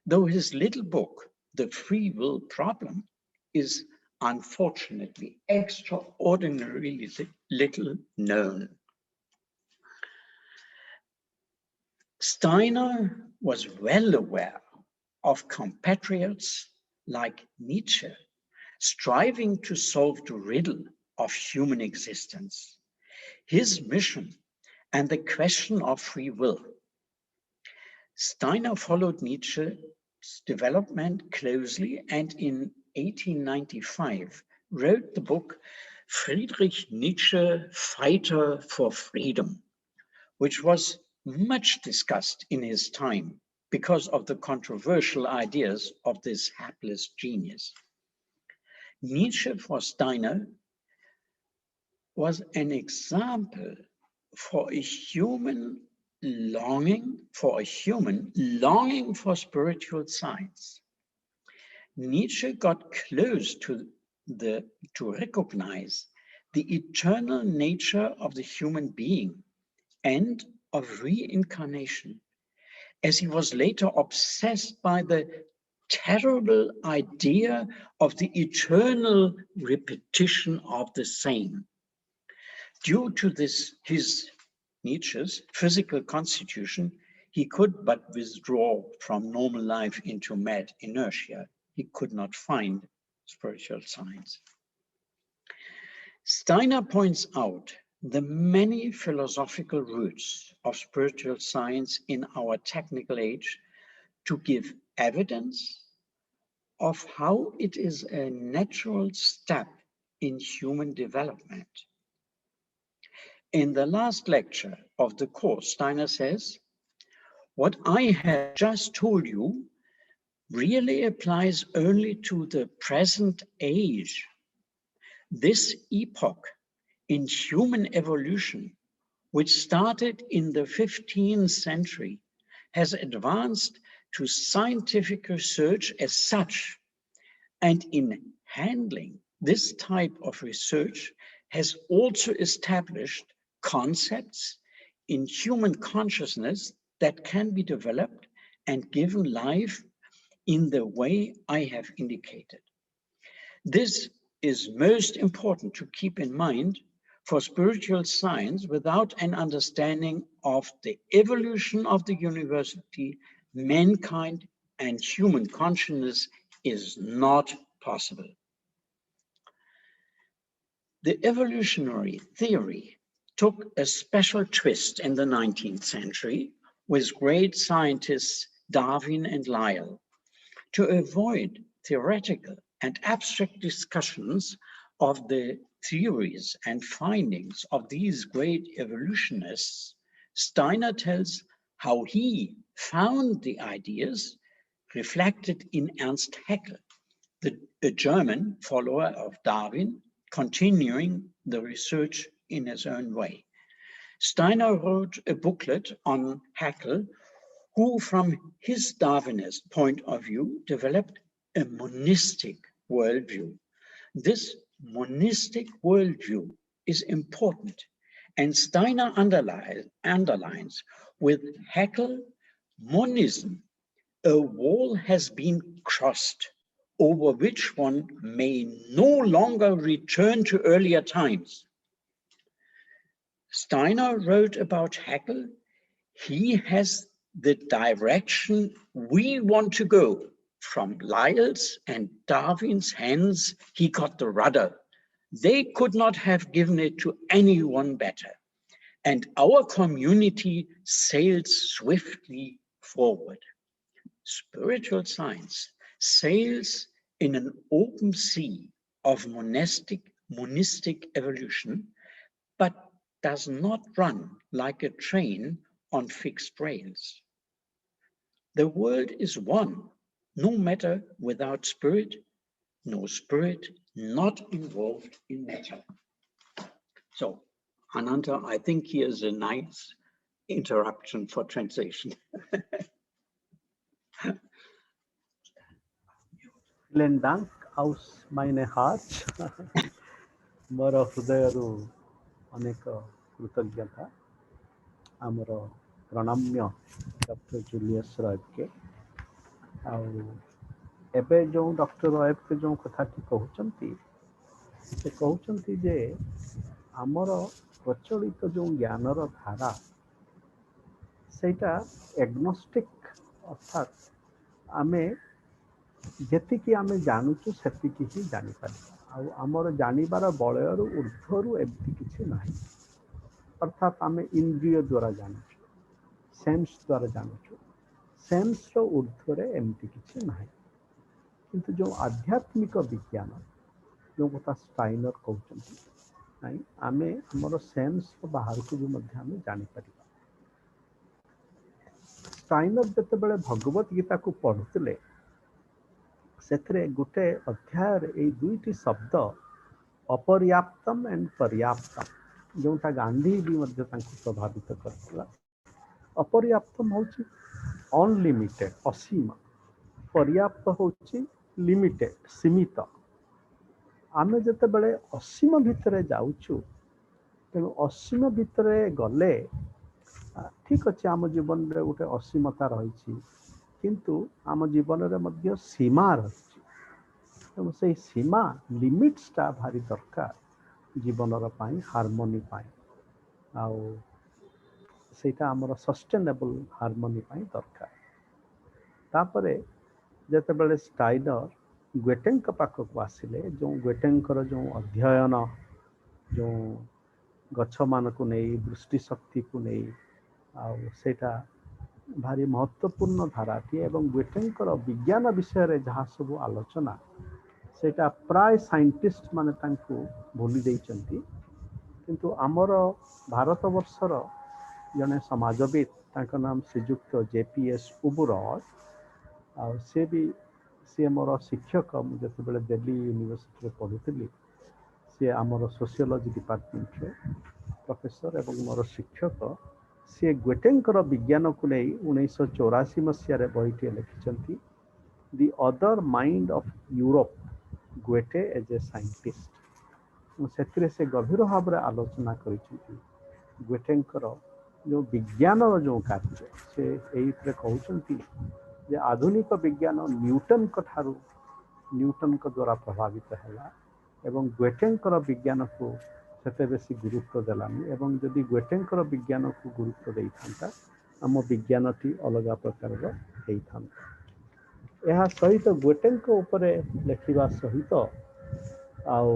though his little book, The Free Will Problem, is unfortunately extraordinarily little known. Steiner was well aware of compatriots like Nietzsche striving to solve the riddle of human existence, his mission, and the question of free will. Steiner followed Nietzsche's development closely and in 1895 wrote the book Friedrich Nietzsche, Fighter for Freedom, which was much discussed in his time because of the controversial ideas of this hapless genius. Nietzsche for Steiner was an example for a human longing for spiritual science. Nietzsche got close to recognize the eternal nature of the human being and of reincarnation, as he was later obsessed by the terrible idea of the eternal repetition of the same. Due to this, Nietzsche's physical constitution, He could but withdraw from normal life into mad inertia. He could not find spiritual science. Steiner points out the many philosophical roots of spiritual science in our technical age to give evidence of how it is a natural step in human development. In the last lecture of the course, Steiner says, what I have just told you really applies only to the present age. This epoch in human evolution, which started in the 15th century, has advanced to scientific research as such, and in handling this type of research has also established concepts in human consciousness that can be developed and given life in the way I have indicated. This is most important to keep in mind for spiritual science. Without an understanding of the evolution of the university, mankind and human consciousness is not possible. The evolutionary theory took a special twist in the 19th century with great scientists Darwin and Lyell. To avoid theoretical and abstract discussions of the theories and findings of these great evolutionists, Steiner tells how he found the ideas reflected in Ernst Haeckel, a German follower of Darwin, continuing the research in his own way. Steiner wrote a booklet on Haeckel, who from his Darwinist point of view developed a monistic worldview. This monistic worldview is important, and Steiner underlines with Haeckel, monism, a wall has been crossed over which one may no longer return to earlier times. Steiner wrote about Haeckel, he has the direction we want to go. From Lyell's and Darwin's hands, he got the rudder. They could not have given it to anyone better. And our community sailed swiftly forward. Spiritual science sails in an open sea of monistic evolution, but does not run like a train on fixed rails. The world is one, no matter without spirit, no spirit not involved in matter. So, Ananta, I think here's a nice interruption for translation. Vielen Dank aus meine Herz. ମୋର ହୃଦୟରୁ ଅନେକ କୃତଜ୍ଞତା ଆମର ପ୍ରଣମ୍ୟ doctor Julius ରଏବକେ। ଆଉ ଏବେ ଯେଉଁ doctor ରଏବକେ ଯେଉଁ କଥାଟି କହୁଛନ୍ତି, ସେ କହୁଛନ୍ତି ଯେ ଆମର ପ୍ରଚଳିତ ଯେଉଁ ଜ୍ଞାନର ଧାରା ସେଇଟା ଏଗ୍ନୋଷ୍ଟିକ୍, ଅର୍ଥାତ୍ ଆମେ ଯେତିକି ଆମେ ଜାଣୁଛୁ ସେତିକି ହିଁ ଜାଣିପାରିବା, ଆଉ ଆମର ଜାଣିବାର ବଳୟରୁ ଉର୍ଦ୍ଧ୍ୱରୁ ଏମିତି କିଛି ନାହିଁ। ଅର୍ଥାତ୍ ଆମେ ଇନ୍ଦ୍ରିୟ ଦ୍ୱାରା ଜାଣୁଛୁ, ସେନ୍ସ ଦ୍ୱାରା ଜାଣୁଛୁ, ସେନ୍ସର ଉର୍ଦ୍ଧ୍ୱରେ ଏମିତି କିଛି ନାହିଁ। କିନ୍ତୁ ଯେଉଁ ଆଧ୍ୟାତ୍ମିକ ବିଜ୍ଞାନ, ଯେଉଁ କଥା ଷ୍ଟାଇନର କହୁଛନ୍ତି, ନାଇଁ ଆମେ ଆମର ସେନ୍ସର ବାହାରକୁ ବି ମଧ୍ୟ ଆମେ ଜାଣିପାରିବା। ଷ୍ଟାଇନର ଯେତେବେଳେ ଭଗବତ ଗୀତାକୁ ପଢ଼ୁଥିଲେ, ସେଥିରେ ଗୋଟେ ଅଧ୍ୟାୟରେ ଏଇ ଦୁଇଟି ଶବ୍ଦ ଅପର୍ୟାପ୍ତମ୍ ଆଣ୍ଡ ପର୍ଯ୍ୟାପ୍ତମ୍, ଯେଉଁଟା ଗାନ୍ଧୀ ବି ମଧ୍ୟ ତାଙ୍କୁ ପ୍ରଭାବିତ କରିଥିଲା। ଅପର୍ୟାପ୍ତମ୍ ହେଉଛି ଅନଲିମିଟେଡ୍, ଅସୀମ। ପର୍ଯ୍ୟାପ୍ତ ହେଉଛି ଲିମିଟେଡ୍, ସୀମିତ। ଆମେ ଯେତେବେଳେ ଅସୀମ ଭିତରେ ଯାଉଛୁ, ତେଣୁ ଅସୀମ ଭିତରେ ଗଲେ ଠିକ୍ ଅଛି, ଆମ ଜୀବନରେ ଗୋଟେ ଅସୀମତା ରହିଛି, କିନ୍ତୁ ଆମ ଜୀବନରେ ମଧ୍ୟ ସୀମା ରହିଛି। ତେଣୁ ସେଇ ସୀମା, ଲିମିଟ୍ସଟା ଭାରି ଦରକାର ଜୀବନର ପାଇଁ, ହାରମୋନି ପାଇଁ। ଆଉ ସେଇଟା ଆମର ସଷ୍ଟେନେବଲ୍ ହାରମୋନି ପାଇଁ ଦରକାର। ତାପରେ ଯେତେବେଳେ ଷ୍ଟାଇନର ଗ୍ୱେଟେଙ୍କ ପାଖକୁ ଆସିଲେ, ଯେଉଁ ଗ୍ୱେଟେଙ୍କର ଯେଉଁ ଅଧ୍ୟୟନ, ଯେଉଁ ଗଛମାନଙ୍କୁ ନେଇ, ଦୃଷ୍ଟି ଶକ୍ତିକୁ ନେଇ, ଆଉ ସେଇଟା ଭାରି ମହତ୍ୱପୂର୍ଣ୍ଣ ଧାରାଟିଏ, ଏବଂ ଗ୍ୱେଟେଙ୍କର ବିଜ୍ଞାନ ବିଷୟରେ ଯାହା ସବୁ ଆଲୋଚନା, ସେଇଟା ପ୍ରାୟ ସାଇଣ୍ଟିଷ୍ଟ ମାନେ ତାଙ୍କୁ ଭୁଲି ଦେଇଛନ୍ତି। କିନ୍ତୁ ଆମର ଭାରତବର୍ଷର ଜଣେ ସମାଜବିତ୍, ତାଙ୍କ ନାମ ଶ୍ରୀଯୁକ୍ତ JPS ଉବୁରୟ, ଆଉ ସିଏ ମୋର ଶିକ୍ଷକ। ମୁଁ ଯେତେବେଳେ ଦିଲ୍ଲୀ ୟୁନିଭର୍ସିଟିରେ ପଢ଼ୁଥିଲି, ସିଏ ଆମର ସୋସିଓଲୋଜି ଡିପାର୍ଟମେଣ୍ଟରେ ପ୍ରଫେସର ଏବଂ ମୋର ଶିକ୍ଷକ। ସିଏ ଗ୍ୱେଟେଙ୍କର ବିଜ୍ଞାନକୁ ନେଇ 1984 ମସିହାରେ ବହିଟିଏ ଲେଖିଛନ୍ତି, the other mind of Europe, Goethe as a scientist. ସେଥିରେ ସେ ଗଭୀର ଭାବରେ ଆଲୋଚନା କରିଛନ୍ତି ଗ୍ୱେଟେଙ୍କର ଯେଉଁ ବିଜ୍ଞାନର ଯେଉଁ କାର୍ଯ୍ୟ। ସେ ଏଇଥିରେ କହୁଛନ୍ତି ଯେ ଆଧୁନିକ ବିଜ୍ଞାନ ନ୍ୟୁଟନଙ୍କ ଦ୍ୱାରା ପ୍ରଭାବିତ ହେଲା, ଏବଂ ଗ୍ୱେଟେଙ୍କର ବିଜ୍ଞାନକୁ ସେତେ ବେଶୀ ଗୁରୁତ୍ୱ ଦେଲାନି, ଏବଂ ଯଦି ଗ୍ୱେଟେଙ୍କର ବିଜ୍ଞାନକୁ ଗୁରୁତ୍ୱ ଦେଇଥାନ୍ତା, ଆମ ବିଜ୍ଞାନଟି ଅଲଗା ପ୍ରକାରର ହେଇଥାନ୍ତା। ଏହା ସହିତ ଗ୍ୱେଟେଙ୍କ ଉପରେ ଲେଖିବା ସହିତ ଆଉ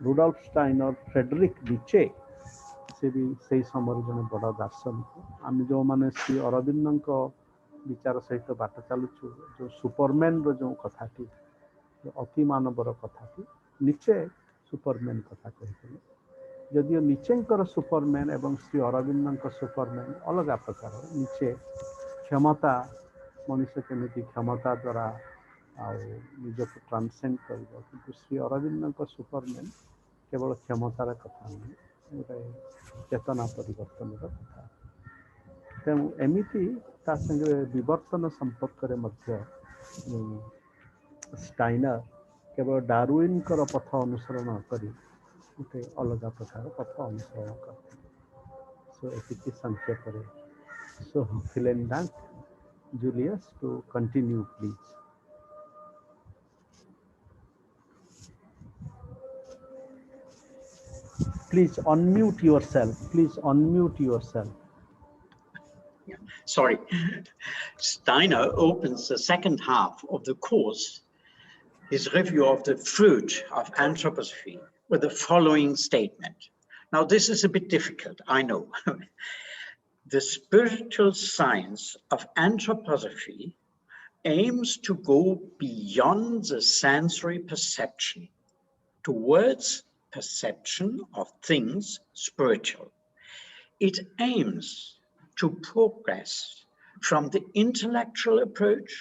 ରୁଡଲ୍ଫ ଷ୍ଟାଇନର, ଫ୍ରେଡରିକ୍ ନିଚେ, ସେ ବି ସେଇ ସମୟରେ ଜଣେ ବଡ଼ ଦାର୍ଶନିକ। ଆମେ ଯେଉଁମାନେ ଶ୍ରୀ ଅରବିନ୍ଦଙ୍କ ବିଚାର ସହିତ ବାଟ ଚାଲୁଛୁ, ଯେଉଁ ସୁପରମ୍ୟାନର ଯେଉଁ କଥାଟି, ଅତି ମାନବର କଥାଟି, ନିଚେ ସୁପରମ୍ୟାନ କଥା କହିଥିଲେ। ଯଦିଓ ନିଚେଙ୍କର ସୁପରମ୍ୟାନ ଏବଂ ଶ୍ରୀ ଅରବିନ୍ଦଙ୍କ ସୁପରମ୍ୟାନ ଅଲଗା ପ୍ରକାର। ନିଚେ କ୍ଷମତା, ମଣିଷ କେମିତି କ୍ଷମତା ଦ୍ୱାରା ଆଉ ନିଜକୁ ଟ୍ରାନ୍ସେଣ୍ଡ କରିବ, କିନ୍ତୁ ଶ୍ରୀ ଅରବିନ୍ଦଙ୍କ ସୁପରମ୍ୟାନ କେବଳ କ୍ଷମତାର କଥା ନୁହେଁ, ଗୋଟେ ଚେତନା ପରିବର୍ତ୍ତନର କଥା। ତେଣୁ ଏମିତି ତା ସାଙ୍ଗରେ ବିବର୍ତ୍ତନ ସମ୍ପର୍କରେ ମଧ୍ୟ ଷ୍ଟାଇନର କେବଳ ଡାରୱିନଙ୍କର ପଥ ଅନୁସରଣ କରି ଗୋଟେ ଅଲଗା ପ୍ରକାର ପଥ ଅନୁସରଣ କରିଥିଲେ। ସୋ ଏତିକି ସଂକ୍ଷେପରେ। So vielen Dank, Julius, to continue, please. Please unmute yourself. Please unmute yourself. Sorry. Steiner opens the second half of the course, his review of the fruit of anthroposophy, with the following statement. Now, this is a bit difficult, I know. The spiritual science of anthroposophy aims to go beyond the sensory perception towards perception of things spiritual. It aims to progress from the intellectual approach,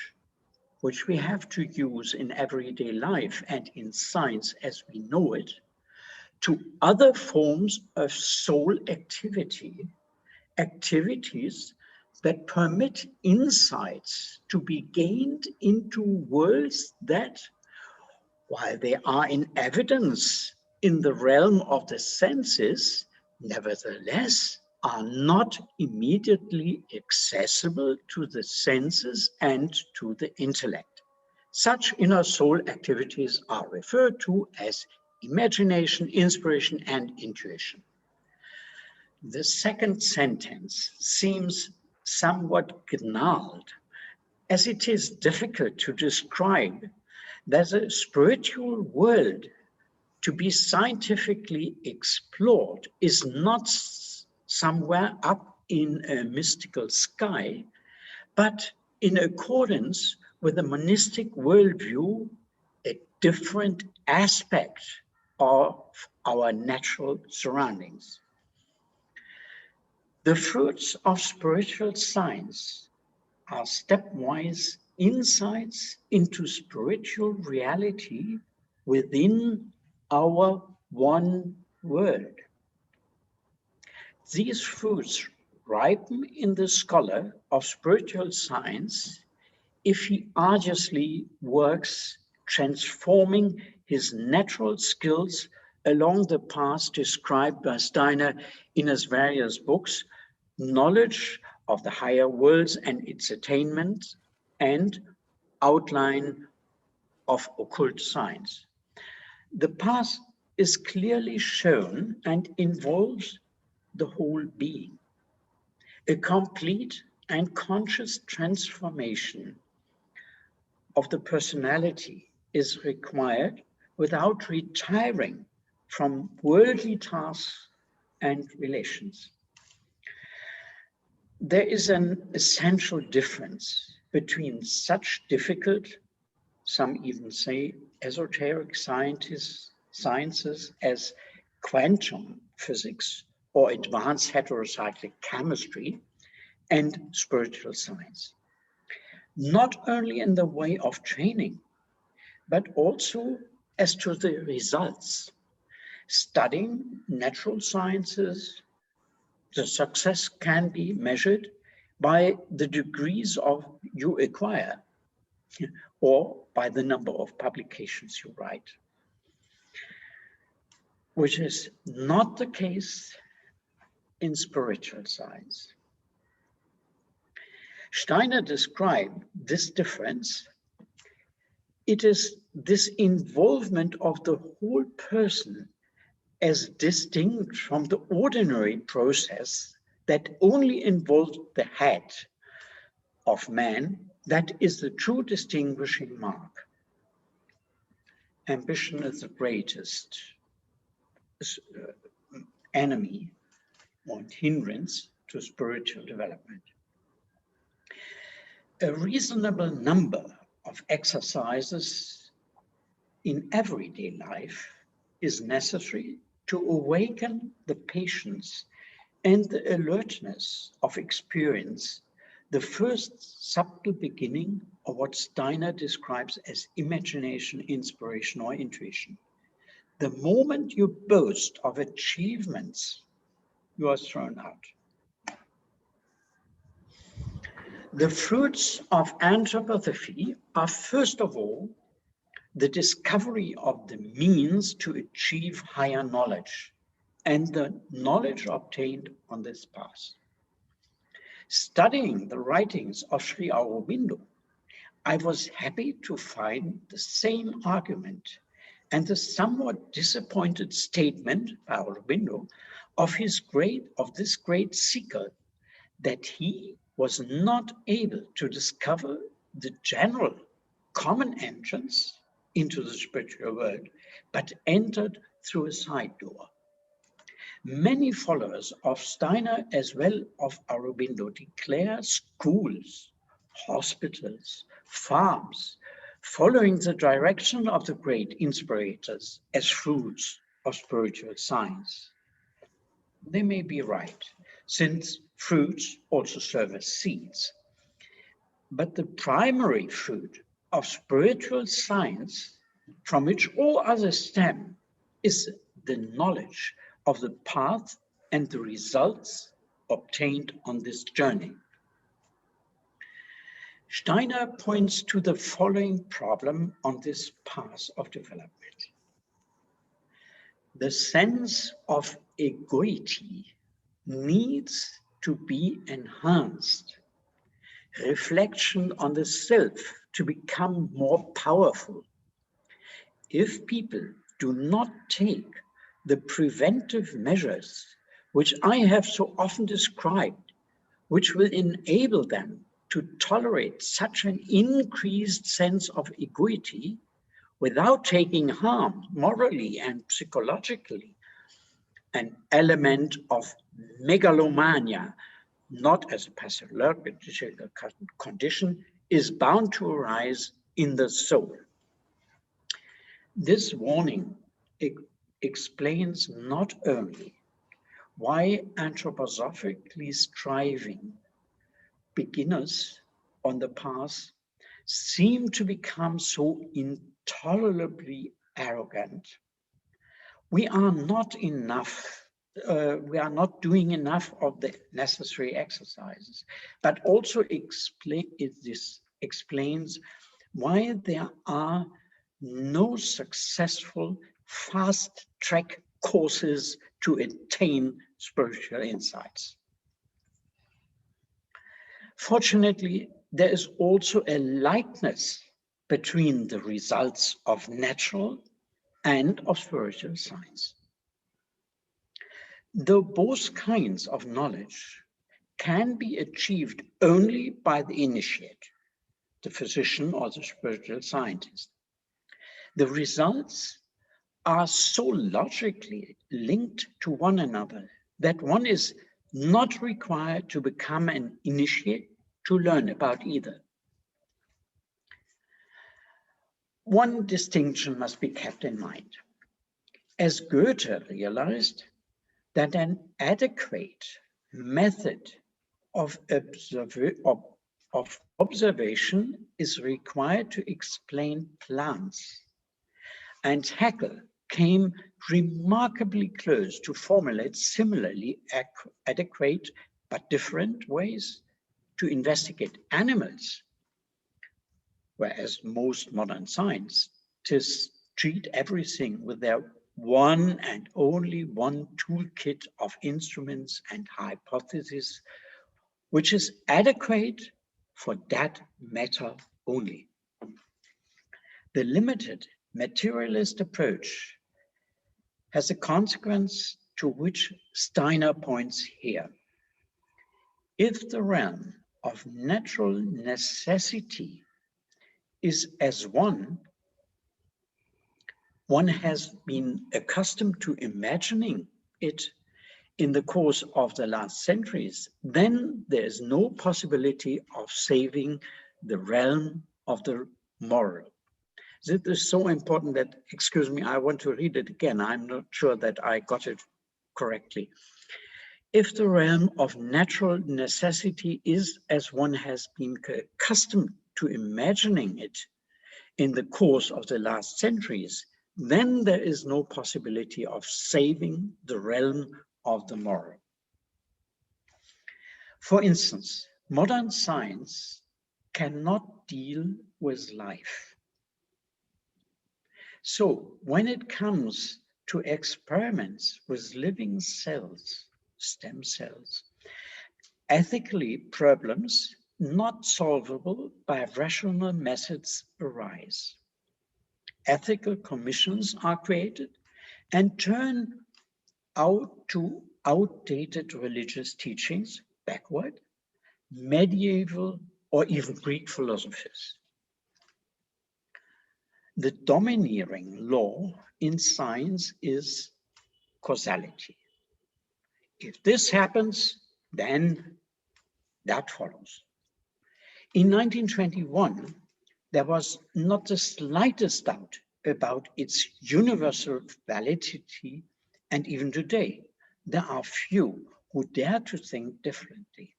which we have to use in everyday life and in science as we know it, to other forms of soul activity, activities that permit insights to be gained into worlds that, while they are in evidence in the realm of the senses, nevertheless are not immediately accessible to the senses and to the intellect. Such inner soul activities are referred to as imagination, inspiration, and intuition. The second sentence seems somewhat gnarled, as it is difficult to describe that a spiritual world to be scientifically explored is not somewhere up in a mystical sky, but in accordance with the monistic worldview, a different aspect of our natural surroundings. The fruits of spiritual science are stepwise insights into spiritual reality within our one world. These fruits ripen in the scholar of spiritual science if he arduously works, transforming his natural skills along the path described by Steiner in his various books, knowledge of the higher worlds and its attainment, and outline of occult science. The path is clearly shown and involves the whole being. A complete and conscious transformation of the personality is required without retiring from worldly tasks and relations. There is an essential difference between such difficult, some even say esoteric sciences as quantum physics or advanced heterocyclic chemistry and spiritual science. Not only in the way of training, but also as to the results. Studying natural sciences, the success can be measured by the degrees you acquire or by the number of publications you write, which is not the case in spiritual science. Steiner described this difference. It is this involvement of the whole person as distinct from the ordinary process that only involves the head of man that is the true distinguishing mark. Ambition is the greatest enemy or hindrance to spiritual development. A reasonable number of exercises in everyday life is necessary to awaken the patience and the alertness of experience, the first subtle beginning of what Steiner describes as imagination, inspiration, or intuition. The moment you boast of achievements, you are thrown out. The fruits of anthroposophy are, first of all, the discovery of the means to achieve higher knowledge and the knowledge obtained on this path. Studying the writings of Sri Aurobindo, I was happy to find the same argument and the somewhat disappointed statement by Aurobindo of this great seeker, that he was not able to discover the general common entrance into the spiritual world, but entered through a side door. Many followers of Steiner as well of Aurobindo declare schools, hospitals, farms, following the direction of the great inspirators as fruits of spiritual science. They may be right, since fruits also serve as seeds. But the primary fruit of spiritual science, from which all others stem, is the knowledge of the path and the results obtained on this journey. Steiner points to the following problem on this path of development. The sense of egoity needs to be enhanced. Reflection on the self to become more powerful. If people do not take the preventive measures which I have so often described, which will enable them to tolerate such an increased sense of egoity without taking harm morally and psychologically, an element of megalomania, not as a pathological condition, is bound to arise in the soul. This warning explains not only why anthroposophically striving beginners on the path seem to become so intolerably arrogant. We are not doing enough of the necessary exercises, but also this explains why there are no successful fast-track courses to attain spiritual insights. Fortunately, there is also a likeness between the results of natural and of spiritual science. though both kinds of knowledge can be achieved only by the initiate, the physician or the spiritual scientist, the results are so logically linked to one another that one is not required to become an initiate to learn about either. One distinction must be kept in mind. As Goethe realized that an adequate method of observation is required to explain plants, and Haeckel came remarkably close to formulate similarly adequate but different ways to investigate animals, whereas most modern scientists treat everything with their one and only one toolkit of instruments and hypotheses, which is adequate for that matter only. The limited materialist approach has a consequence to which Steiner points here. If the realm of natural necessity is as one has been accustomed to imagining it in the course of the last centuries, then there is no possibility of saving the realm of the moral. This is so important that, excuse me, I want to read it again. I'm not sure that I got it correctly. If the realm of natural necessity is as one has been accustomed to imagining it in the course of the last centuries, then there is no possibility of saving the realm of the moral. For instance, modern science cannot deal with life. So when it comes to experiments with living cells, stem cells, ethically problems not solvable by rational methods arise. Ethical commissions are created and turn out to outdated religious teachings, backward, medieval, or even Greek philosophies. The domineering law in science is causality. If this happens, then that follows. In 1921, there was not the slightest doubt about its universal validity, and even today, there are few who dare to think differently.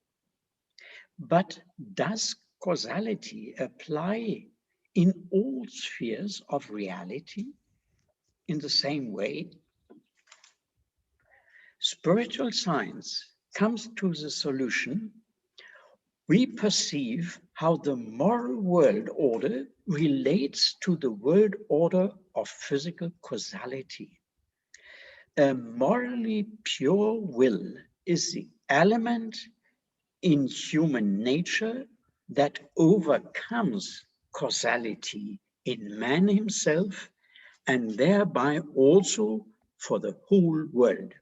But does causality apply in all spheres of reality in the same way? Spiritual science comes to the solution: we perceive how the moral world order relates to the world order of physical causality. A morally pure will is the element in human nature that overcomes causality in man himself, and thereby also for the whole world.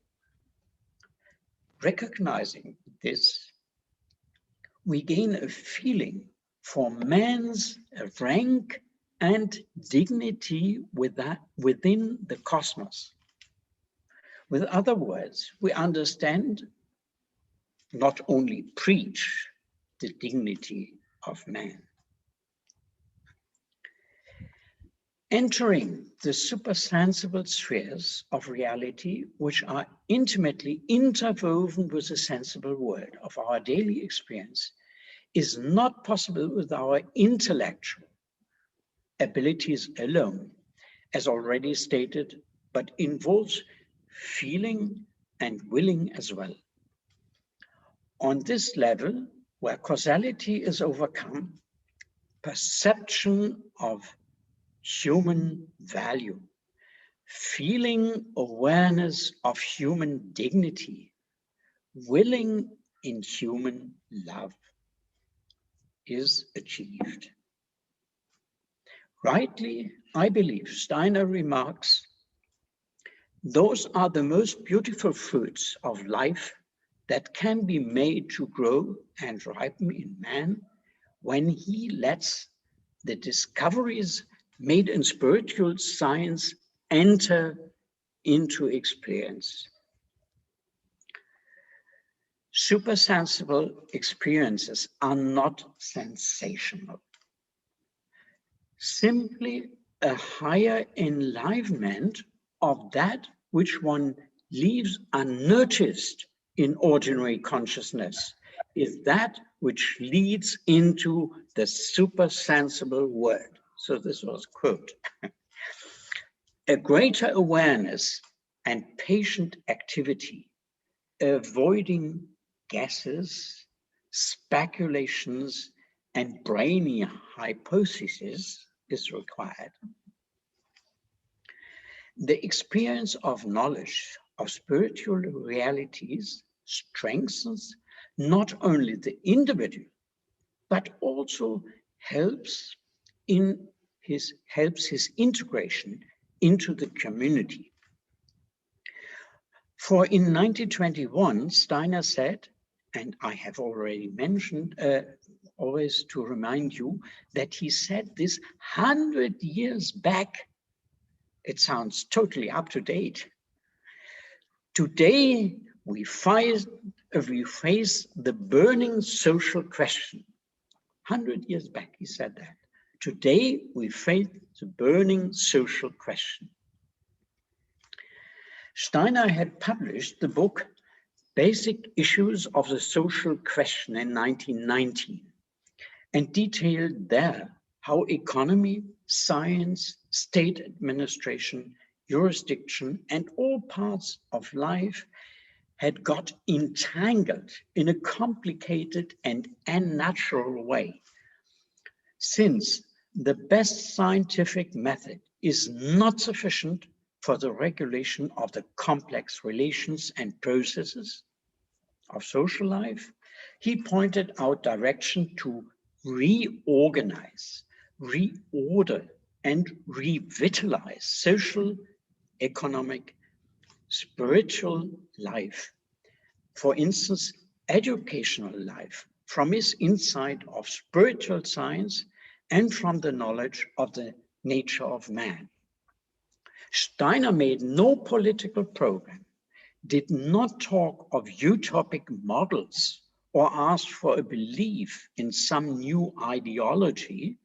Recognizing this, we gain a feeling for man's rank and dignity within the cosmos. With other words, we understand, not only preach, the dignity of man. Entering the supersensible spheres of reality, which are intimately interwoven with the sensible world of our daily experience, is not possible with our intellectual abilities alone, as already stated, but involves feeling and willing as well. On this level, where causality is overcome, perception of human value, feeling awareness of human dignity, willing in human love is achieved. Rightly, I believe, Steiner remarks Those are the most beautiful fruits of life that can be made to grow and ripen in man when he lets the discoveries made in spiritual science enter into experience. Supersensible experiences are not sensational. Simply a higher enlivenment of that which one leaves unnoticed in ordinary consciousness is that which leads into the supersensible world. So this was a quote. A greater awareness and patient activity, avoiding guesses, speculations, and brainy hypotheses is required. The experience of knowledge of spiritual realities strengthens not only the individual, but also helps his integration into the community. For in 1921, Steiner said, and I have already mentioned, always to remind you, that he said this 100 years back. It sounds totally up to date. Today, we face the burning social question. 100 years back, he said that. Today, we face the burning social question. Steiner had published the book Basic Issues of the Social Question in 1919 and detailed there how economy, science, state administration, jurisdiction, and all parts of life had got entangled in a complicated and unnatural way. Since the best scientific method is not sufficient for the regulation of the complex relations and processes of social life, he pointed out direction to reorganize, reorder, and revitalize social, economic, spiritual life. For instance, educational life, from his insight of spiritual science and from the knowledge of the nature of man. Steiner made no political program, did not talk of utopic models or ask for a belief in some new ideology,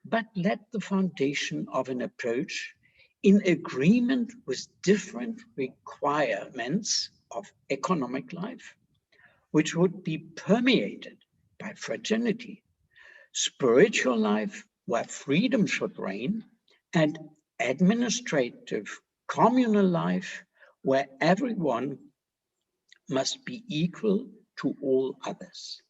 but laid the foundation of an approach in agreement with different requirements of economic life, which would be permeated by fraternity, spiritual life where freedom should reign, and administrative communal life where everyone must be equal to all others.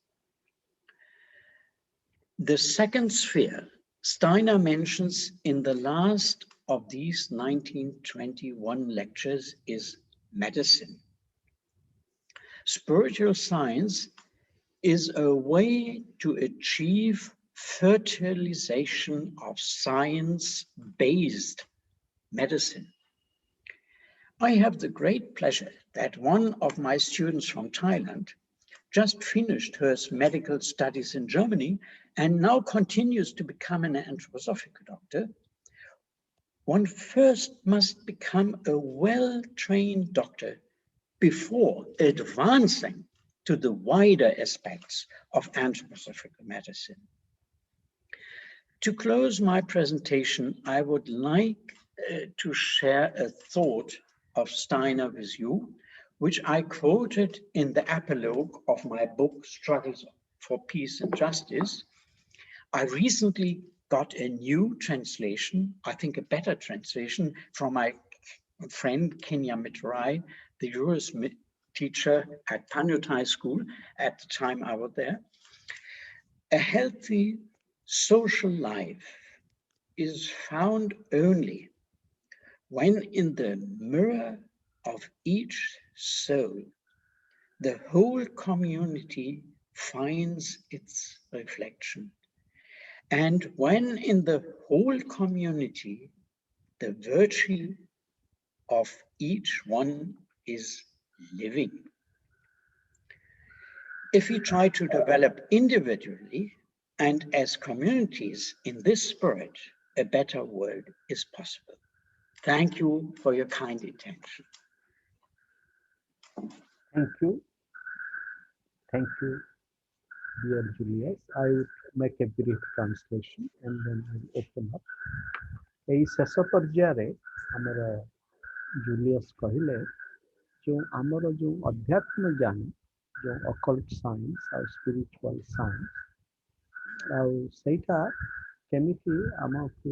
The second sphere Steiner mentions in the last of these 1921 lectures is medicine. Spiritual science is a way to achieve fertilization of science-based medicine. I have the great pleasure that one of my students from Thailand just finished her medical studies in Germany and now continues to become an anthroposophical doctor. One first must become a well-trained doctor before advancing to the wider aspects of anthroposophical medicine. To close my presentation, I would like to share a thought of Steiner with you, which I quoted in the epilogue of my book, Struggles for Peace and Justice. I recently got a new translation, I think a better translation, from my friend Kenya Mitrai, the Juris teacher at Panyutai School at the time I was there. A healthy social life is found only when in the mirror of each soul, the whole community finds its reflection. And when in the whole community, the virtue of each one is living. If we try to develop individually and as communities in this spirit, a better world is possible. Thank you for your kind attention. Thank you. Thank you, dear Julius. I will make a brief translation and then I will open up. এই ଶେଷ ପର୍ଯ୍ୟାୟରେ ଆମର Julius କହିଲେ ଯେଉଁ ଆମର ଯେଉଁ ଅଧ୍ୟାତ୍ମ ଜ୍ଞାନ ଯେଉଁ ଅକଲ୍ଟ ସାଇନ୍ସ ଆଉ ସ୍ପିରିଚୁଆଲ ସାଇନ୍ସ ଆଉ ସେଇଟା କେମିତି ଆମକୁ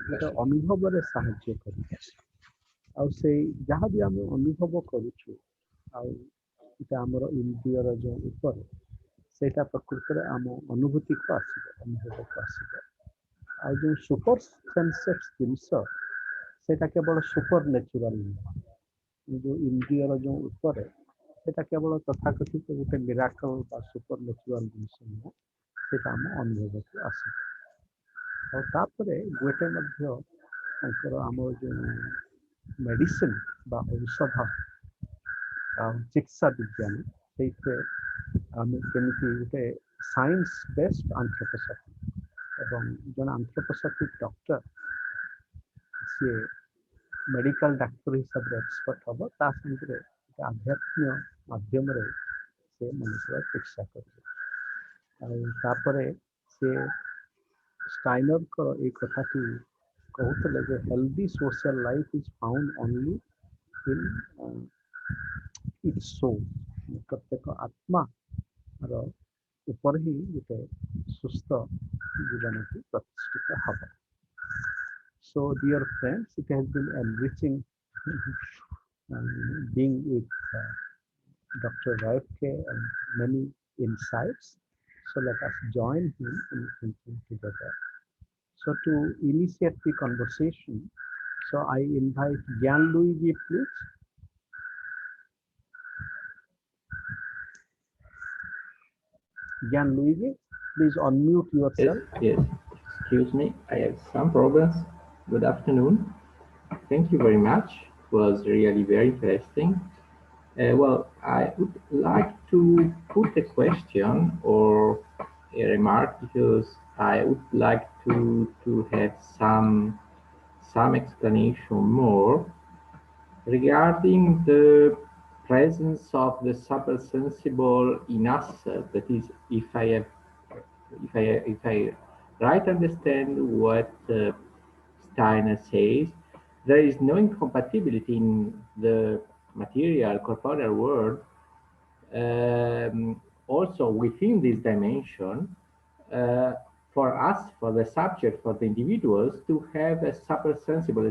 ଗୋଟେ ଅନୁଭବରେ ସାହାଯ୍ୟ କରିବ ଆଉ ସେଇ ଯାହା ବି ଆମେ ଅନୁଭବ କରୁଛୁ ଆଉ ଏଇଟା ଆମର ଇନ୍ଦ୍ରିୟର ଯେଉଁ ଉପରେ ସେଇଟା ପ୍ରକୃତରେ ଆମ ଅନୁଭୂତିକୁ ଆସିବ ଅନୁଭବକୁ ଆସିବ ଆଉ ଯେଉଁ ସୁପର ସେନ୍ସେସ୍ ଜିନିଷ ସେଇଟା କେବଳ ସୁପର ନ୍ୟାଚୁରାଲ ନୁହଁ ଯେଉଁ ଇନ୍ଦ୍ରିୟର ଯେଉଁ ଉପରେ ସେଇଟା କେବଳ ତଥାକଥିତ ଗୋଟେ ମିରାକଲ ବା ସୁପର ନ୍ୟାଚୁରାଲ ଜିନିଷ ନୁହଁ ସେଇଟା ଆମ ଅନୁଭବକୁ ଆସିବ ଆଉ ତାପରେ ଗୋଟେ ମଧ୍ୟ ତାଙ୍କର ଆମର ଯେଉଁ ମେଡିସିନ ବା ଔଷଧ ଆଉ ଚିକିତ୍ସା ବିଜ୍ଞାନ ସେଇଥିରେ ଆମେ କେମିତି ଗୋଟେ ସାଇନ୍ସ ବେସ୍ଡ ଆନ୍ଥ୍ରୋପୋସଫି ଏବଂ ଜଣେ ଆନ୍ଥ୍ରୋପୋସଫିକ୍ ଡକ୍ଟର ସିଏ ମେଡିକାଲ ଡାକ୍ତର ହିସାବରେ ଏକ୍ସପର୍ଟ ହେବ ତା ସାଙ୍ଗରେ ଆଧ୍ୟାତ୍ମିକ ମାଧ୍ୟମରେ ସେ ମନୁଷ୍ୟର ଚିକିତ୍ସା କରିବ ଆଉ ତାପରେ ସେ ଷ୍ଟାଇନରଙ୍କର ଏଇ କଥାଟି କହୁଥିଲେ ଯେ healthy social life is found only in its soul ପ୍ରତ୍ୟେକ ଆତ୍ମାର ଉପରେ ହିଁ ଗୋଟେ ସୁସ୍ଥ ଜୀବନକୁ ପ୍ରତିଷ୍ଠିତ ହେବ So, dear friends, it has been enriching being with Dr. Reubke and many insights. So, let us join him in thinking together. So, to initiate the conversation, so I invite Gyan-Luigi, please. Gyan-Luigi, please unmute yourself. Yes, excuse me, I have some problems. Good afternoon. Thank you very much. It was really very interesting. Well, I would like to put a question or a remark because I would like to have some explanation more regarding the presence of the supersensible in us. That is, if I right understand what Steiner says, there is no incompatibility in the material corporeal world. Also within this dimension, for us, for the subject, for the individuals, to have a subtle-sensible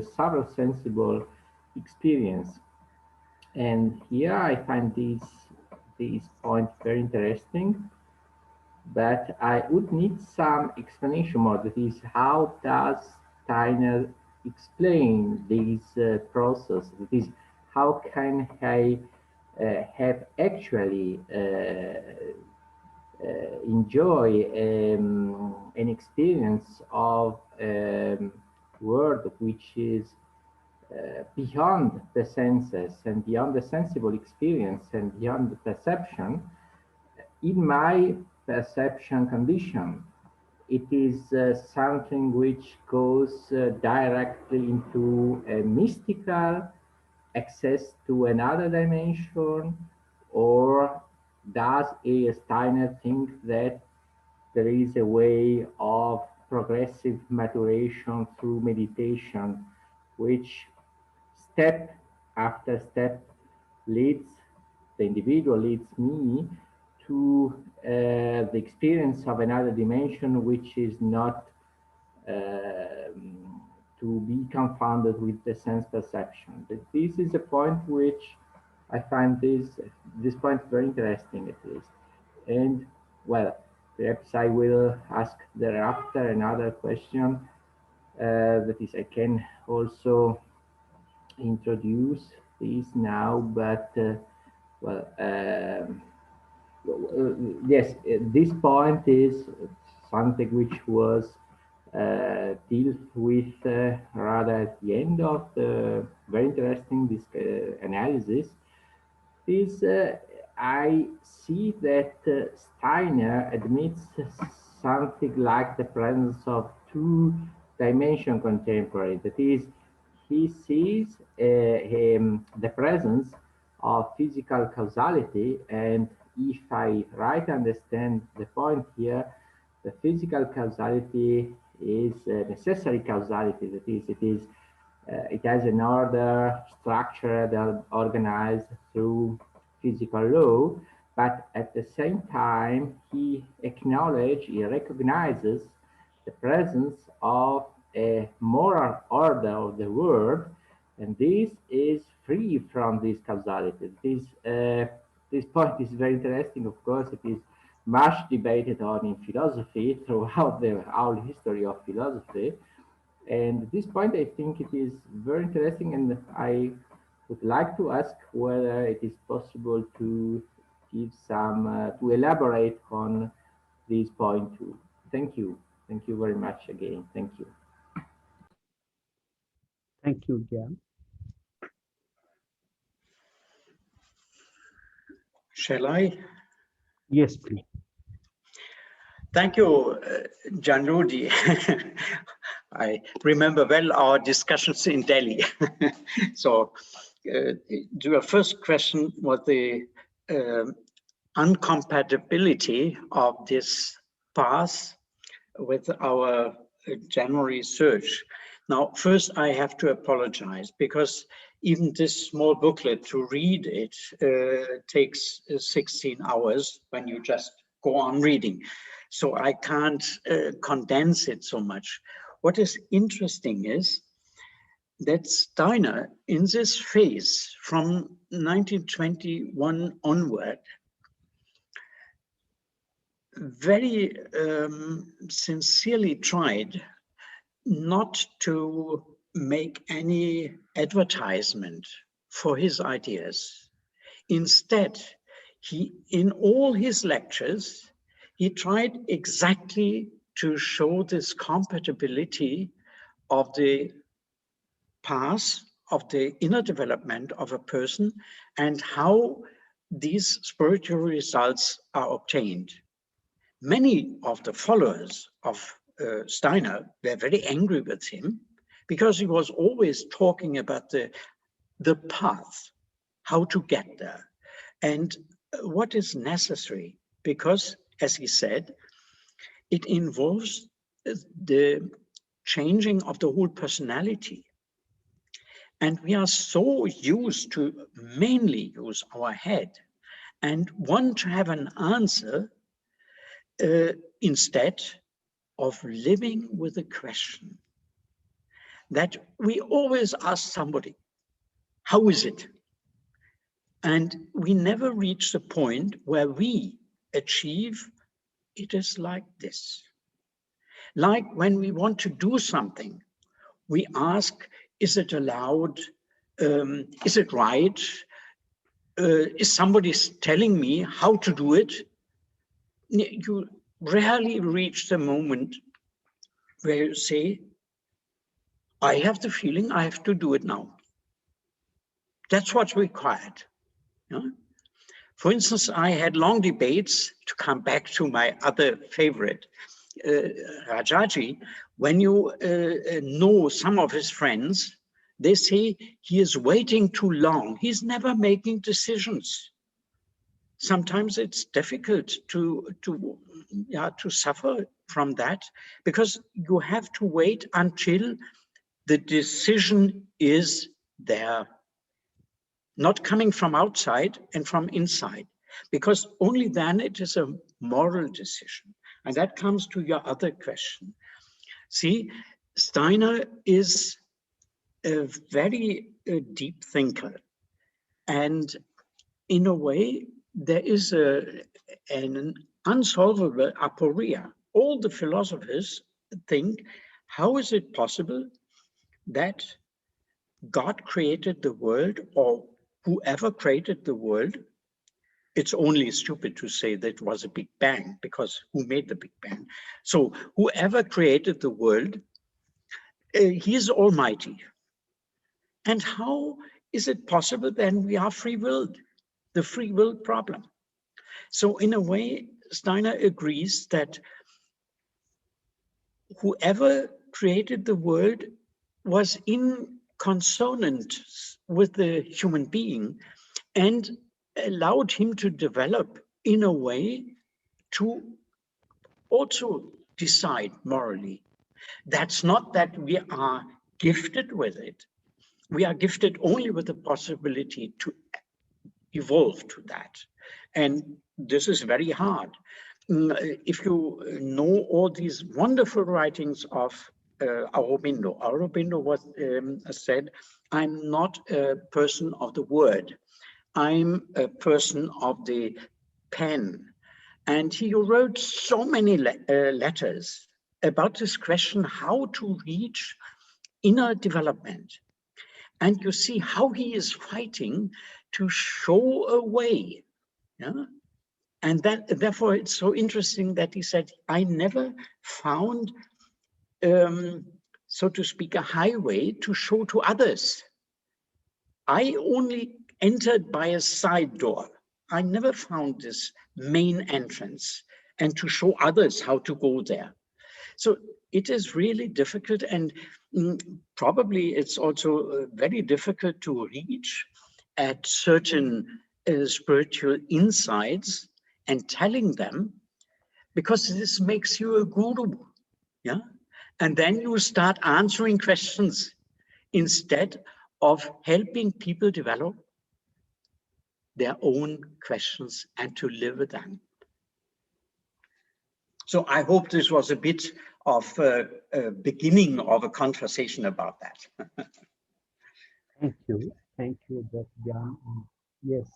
experience. And here I find this point very interesting. But I would need some explanation more. That is, how does Steiner explain this process? That is, how can I have actually enjoy an experience of world which is beyond the senses and beyond the sensible experience and beyond the perception in my perception condition? It is something which goes directly into a mystical access to another dimension, or does A. Steiner think that there is a way of progressive maturation through meditation, which step after step leads the individual, leads me to the experience of another dimension, which is not to be confounded with the sense perception? But this is a point which I find this point very interesting, at least. And well, perhaps I will ask thereafter another question. That is, I can also introduce this now, but well. Yes, this point is something which was deals with rather at the end of the very interesting analysis. This I see that Steiner admits something like the presence of two-dimension contemporary. That is, he sees the presence of physical causality, and if I right understand the point here, the physical causality is a necessary causality. That is, it has an order, structured, organized through physical law, but at the same time, he recognizes the presence of a moral order of the world, and this is free from this causality. This point is very interesting. Of course, it is much debated on in philosophy throughout the whole history of philosophy. And this point, I think it is very interesting, and I would like to ask whether it is possible to give some, to elaborate on this point too. Thank you. Thank you very much again. Thank you. Thank you, Jan. Shall I? Yes, please. Thank you, Gianrudi. I remember well our discussions in Delhi. So your first question was the incompatibility of this path with our general research. Now, first I have to apologize because even this small booklet, to read it takes 16 hours when you just go on reading. So I can't condense it so much. What is interesting is that Steiner, in this phase from 1921 onward, very sincerely tried not to make any advertisement for his ideas. Instead, in all his lectures, he tried exactly to show this compatibility of the path of the inner development of a person and how these spiritual results are obtained. Many of the followers of Steiner were very angry with him because he was always talking about the path, how to get there, and what is necessary, because, as he said, it involves the changing of the whole personality. And we are so used to mainly use our head and want to have an answer instead of living with a question that we always ask somebody, how is it? And we never reach the point where we achieve, it is like this. Like when we want to do something, we ask, is it allowed? Is it right? Is somebody telling me how to do it? You rarely reach the moment where you say, I have the feeling I have to do it now. That's what's required. Yeah? For instance, I had long debates, to come back to my other favorite, Rajaji. When you know some of his friends, they say he is waiting too long. He's never making decisions. Sometimes it's difficult to suffer from that, because you have to wait until the decision is there, not coming from outside and from inside, because only then it is a moral decision. And that comes to your other question. See, Steiner is a very deep thinker. And in a way, there is an unsolvable aporia. All the philosophers think, how is it possible that God created the world, or whoever created the world, it's only stupid to say that it was a Big Bang, because who made the Big Bang? So whoever created the world, he is almighty. And how is it possible then we are free-willed? The free will problem. So in a way, Steiner agrees that whoever created the world was in consonance with the human being and allowed him to develop in a way to also decide morally. That's not that we are gifted with it. We are gifted only with the possibility to evolve to that. And this is very hard. If you know all these wonderful writings of Aurobindo. Aurobindo was said, I'm not a person of the word. I'm a person of the pen. And he wrote so many letters about this question, how to reach inner development. And you see how he is fighting to show a way. Yeah? And therefore, it's so interesting that he said, I never found, so to speak, a highway to show to others. I only entered by a side door. I never found this main entrance and to show others how to go there. So it is really difficult, and probably it's also very difficult to reach at certain spiritual insights and telling them, because this makes you a guru, yeah? And then you start answering questions instead of helping people develop their own questions and to live with them. So I hope this was a bit of a beginning of a conversation about that. Thank you, Dr. Jan. Yes.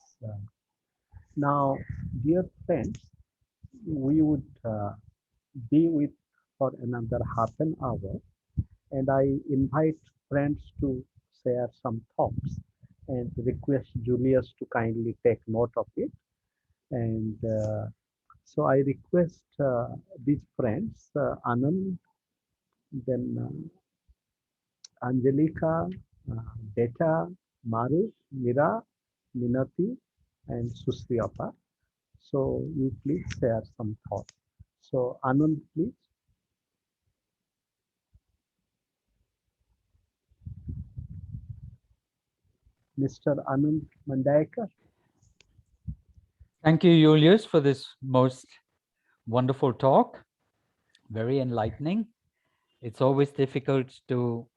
Now, dear friends, we would be with for another half an hour, and I invite friends to share some thoughts and request Julius to kindly take note of it. And so I request these friends, Anand, then Angelika, Beta, Maru, Mira, Minati, and Susriyata. So you please share some thoughts. So Anand, please. Mr. Anand Mandayekar. Thank you, Julius, for this most wonderful talk. Very enlightening. It's always difficult to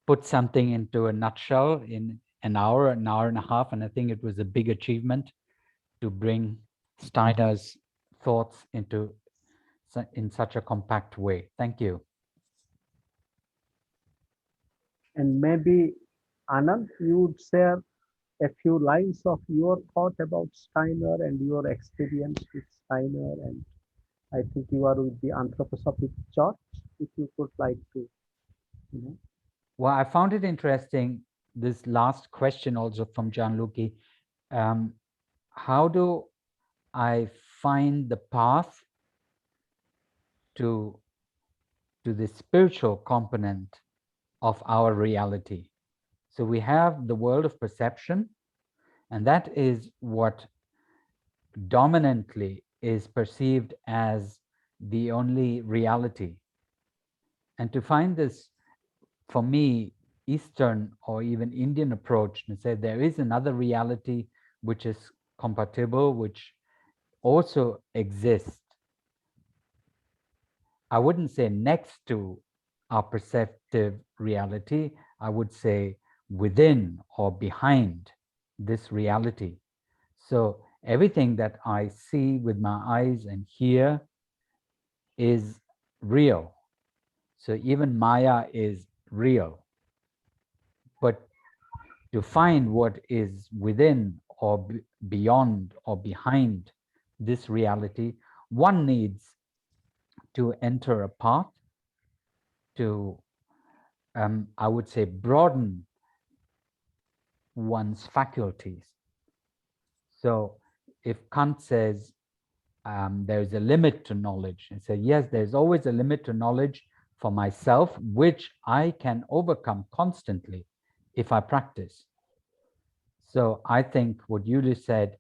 put something into a nutshell in an hour and a half, and I think it was a big achievement to bring Steiner's thoughts in such a compact way. Thank you. And maybe Anand, you would share a few lines of your thought about Steiner and your experience with Steiner, and I think you are with the Anthroposophic Church, if you would like to, you know. Well, I found it interesting, this last question also from Gianluca. How do I find the path to the spiritual component of our reality? So we have the world of perception, and that is what dominantly is perceived as the only reality. And to find this, for me, Eastern or even Indian approach, and say there is another reality which is compatible, which also exists. I wouldn't say next to our perceptive reality, I would say within or behind this reality. So everything that I see with my eyes and hear is real. So even Maya is real. But to find what is within or beyond or behind this reality, one needs to enter a path to, I would say, broaden one's faculties. So if Kant says there's a limit to knowledge, and say, yes, there's always a limit to knowledge for myself, which I can overcome constantly if I practice. So I think what Julius said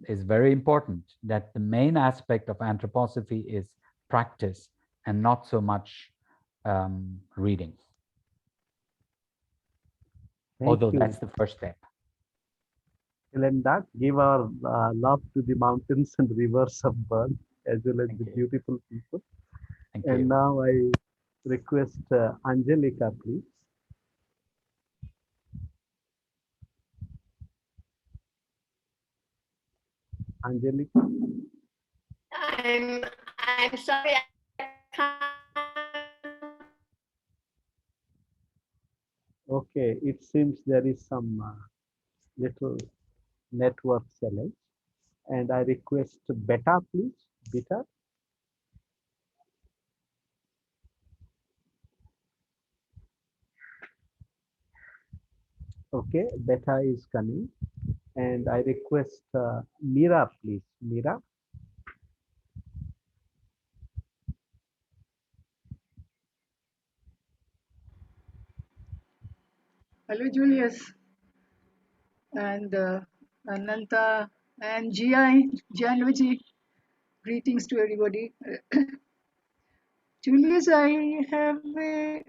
is very important, that the main aspect of anthroposophy is practice and not so much reading. Although that's the first step. That give our love to the mountains and rivers of birth, as well as the beautiful people. Thank And you. now I request Angelica, please. Angelica. I'm sorry, I can't. Okay, it seems there is some little network challenge, and I request Beta, please. Beta. Okay, Beta is coming, and I request Mira, please. Mira. Hello, Julius, and Ananta, and GI, Janvaji. Greetings to everybody. Julius, I have a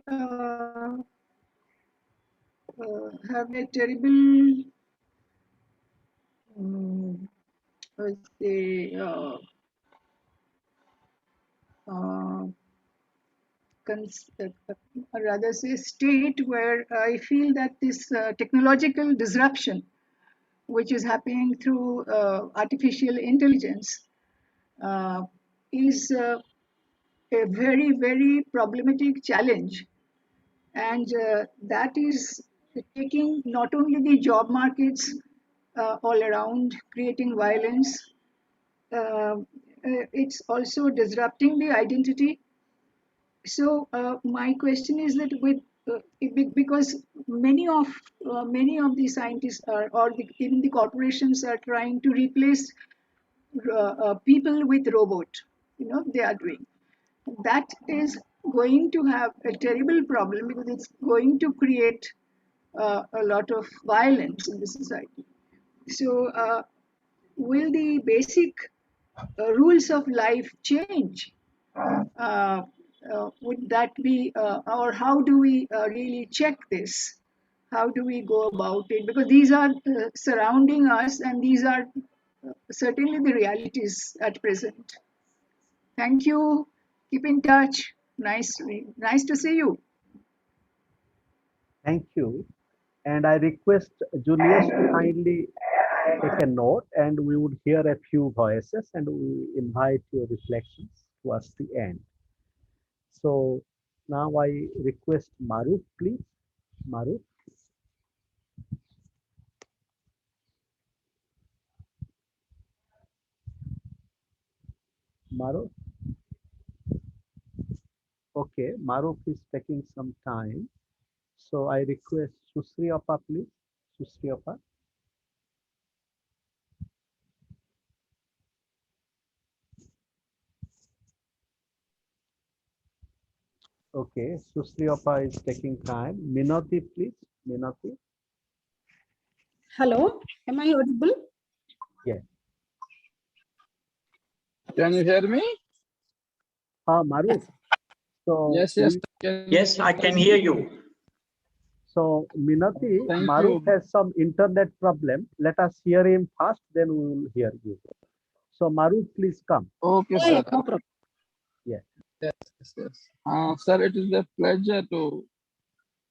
terrible, let's say, rather say state where I feel that this technological disruption, which is happening through artificial intelligence, is a very, very problematic challenge. And that is taking not only the job markets all around, creating violence, it's also disrupting the identity. So my question is that because many of the scientists are, or even the corporations are trying to replace people with robot, they are doing. That is going to have a terrible problem because it's going to create a lot of violence in the society. So will the basic rules of life change? Would that be, or how do we really check this? How do we go about it? Because these are surrounding us, and these are certainly the realities at present. Thank you. Keep in touch. Nice to see you. Thank you. And I request Julius to kindly take a note, and we would hear a few voices, and we invite your reflections towards the end. So now I request Maruf, please. Maruf. Maruf. Okay, Maruf is taking some time. So I request Susri Appa, please. Susri Appa. Okay, Susri Appa is taking time. Minati, please. Minati. Hello, am I audible? Yes. Can you hear me? Maruf. So Yes. Yes, I can hear you. So Minati, Thank Maruf you. has some internet problem. Let us hear him first, then we will hear you. So Maruf, please come. Okay, Yeah, sir. no problem. Yes. Yes. Sir, it is a pleasure to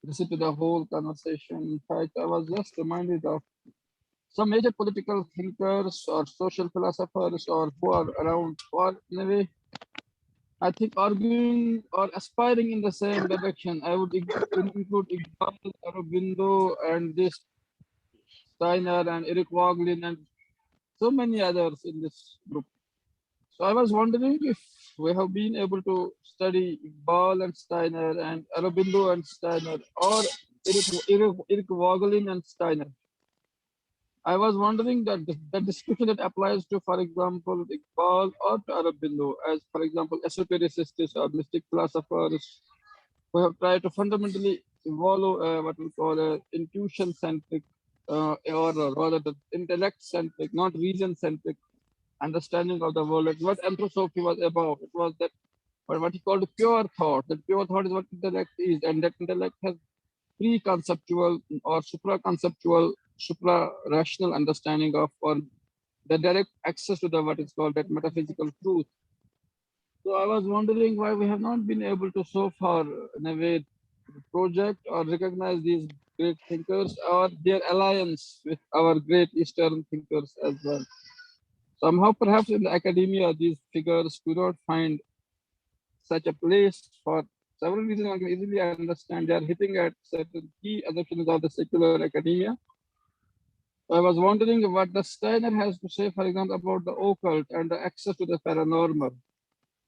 listen to the whole conversation. In fact, I was just reminded of some major political thinkers or social philosophers or who are around, or in a way, I think arguing or aspiring in the same direction. I would include Iqbal, Aurobindo, and this Steiner and Eric Voegelin and so many others in this group. So I was wondering if we have been able to study Iqbal and Steiner and Aurobindo and Steiner, or Eric Voegelin and Steiner. I was wondering that the description that applies to, for example, Iqbal or to Aurobindo, as for example, esotericists or mystic philosophers who have tried to fundamentally evolve what we call a intuition-centric or rather the intellect-centric, not reason-centric understanding of the world. That's what anthroposophy was about. It was that what he called pure thought. That pure thought is what intellect is, and that intellect has pre-conceptual or supra-conceptual, supra-rational understanding of or the direct access to the what is called that metaphysical truth. So I was wondering why we have not been able to so far in a way project or recognize these great thinkers or their alliance with our great Eastern thinkers as well. Somehow perhaps in the academia these figures do not find such a place for several reasons. I can easily understand they are hitting at certain key assumptions of the secular academia. I was wondering what the Steiner has to say, for example, about the occult and the access to the paranormal.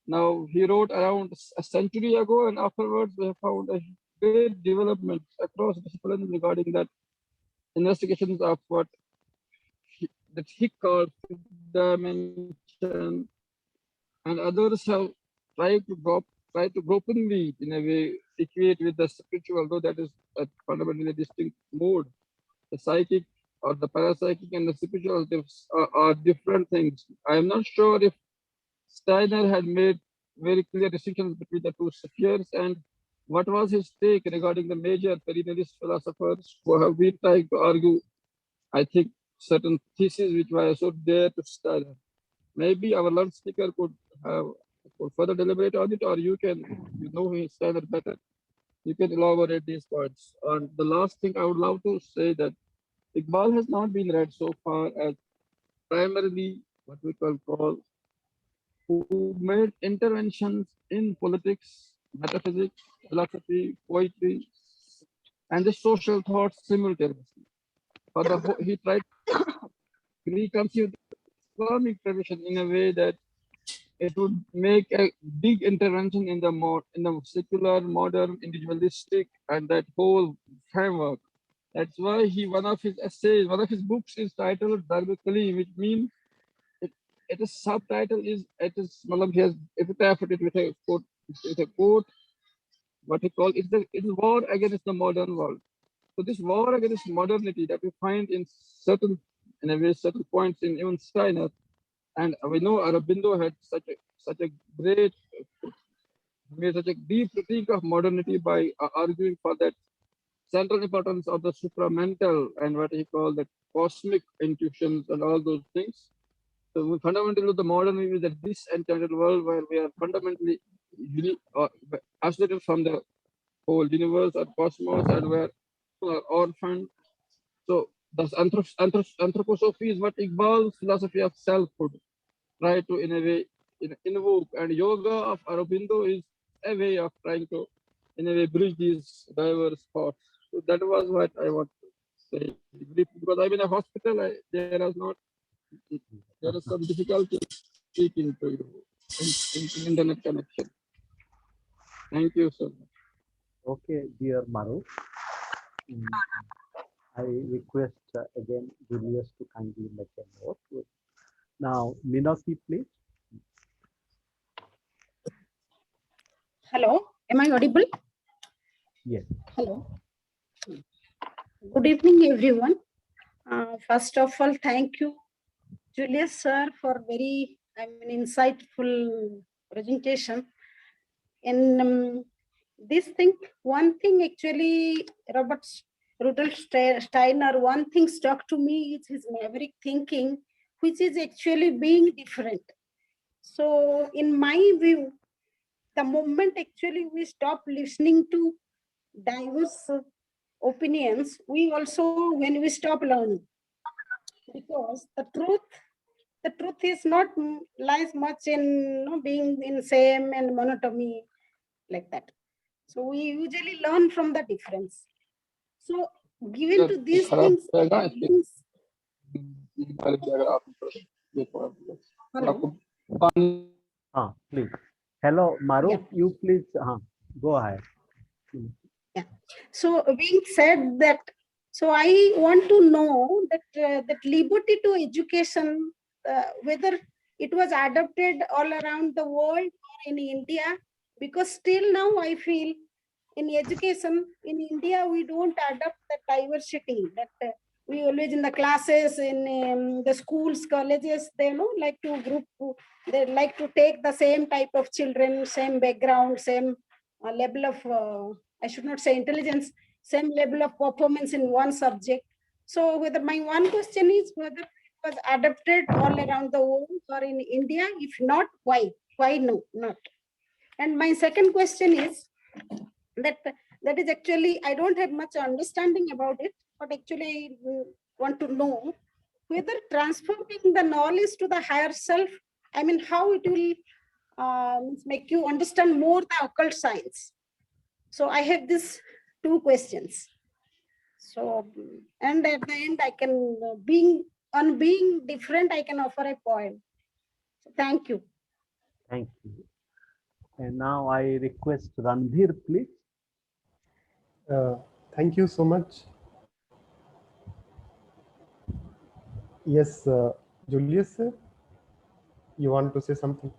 Now, he wrote around a century ago, and afterwards we have found a great development across disciplines regarding that investigations of what he called dimension, and others have tried to gropingly, in a way, equate with the spiritual, though that is a fundamentally distinct mode. The psychic or the parapsychic and the spiritual are different things. I am not sure if Steiner had made very clear distinctions between the two spheres, and what was his take regarding the major perennialist philosophers who have been trying to argue, I think, certain theses which were so dear to Steiner. Maybe our learned speaker could further deliberate on it, or you know his Steiner better. You can elaborate these points. And the last thing I would love to say that Iqbal has not been read so far as primarily what we call who made interventions in politics, metaphysics, philosophy, poetry, and the social thought simultaneously. He tried to reconcile the Islamic tradition in a way that it would make a big intervention in the secular, modern, individualistic, and that whole framework. That's why one of his books is titled Darbukali, which means its subtitle is he has epitaphed with a quote, what he called it's war against the modern world. So this war against modernity that we find in certain points in even Steiner, and we know Aurobindo had such a great made such a deep critique of modernity by arguing for that central importance of the supramental and what he called the cosmic intuitions and all those things. So we fundamentally the modern view is that this enchanted world where we are fundamentally isolated from the whole universe or cosmos and where people are orphaned. So thus anthroposophy is what Iqbal's philosophy of selfhood try to in a way invoke, and yoga of Aurobindo is a way of trying to in a way bridge these diverse thoughts. So that was what I want to say. Because I'm in a hospital, there is some difficulty speaking to you in internet connection. Thank you so much. Okay, dear Maru. I request again Julius to kindly make a note. Now, Minaki, please. Hello, am I audible? Yes. Hello. Good evening, everyone. First of all, thank you, Julius sir, for very insightful presentation. In this thing, one thing actually, Rudolf Steiner, one thing stuck to me is his Maverick thinking, which is actually being different. So in my view, the moment actually we stop listening to diverse opinions, we also, when we stop learning, because the truth is not lies much in being in same and monotony like that. So we usually learn from the difference. So given to these things, Please. Hello, Maru, yeah. you please go ahead. Yeah. So being said that, So I want to know that that liberty to education, whether it was adopted all around the world or in India, because still now I feel in education in India we don't adopt the diversity that we always in the classes in the schools, colleges, they like to group, they like to take the same type of children, same background, same level of I should not say intelligence, same level of performance in one subject. So whether my one question is whether it was adopted all around the world or in India, if not, why no, not. And my second question is that is actually I don't have much understanding about it, but actually I want to know whether transforming the knowledge to the higher self, I mean, how it will make you understand more the occult science. So I have these two questions. So, and at the end, I can being different, I can offer a poem. So thank you. Thank you. And now I request Randhir, please. Thank you so much. Yes, Julius, sir, you want to say something?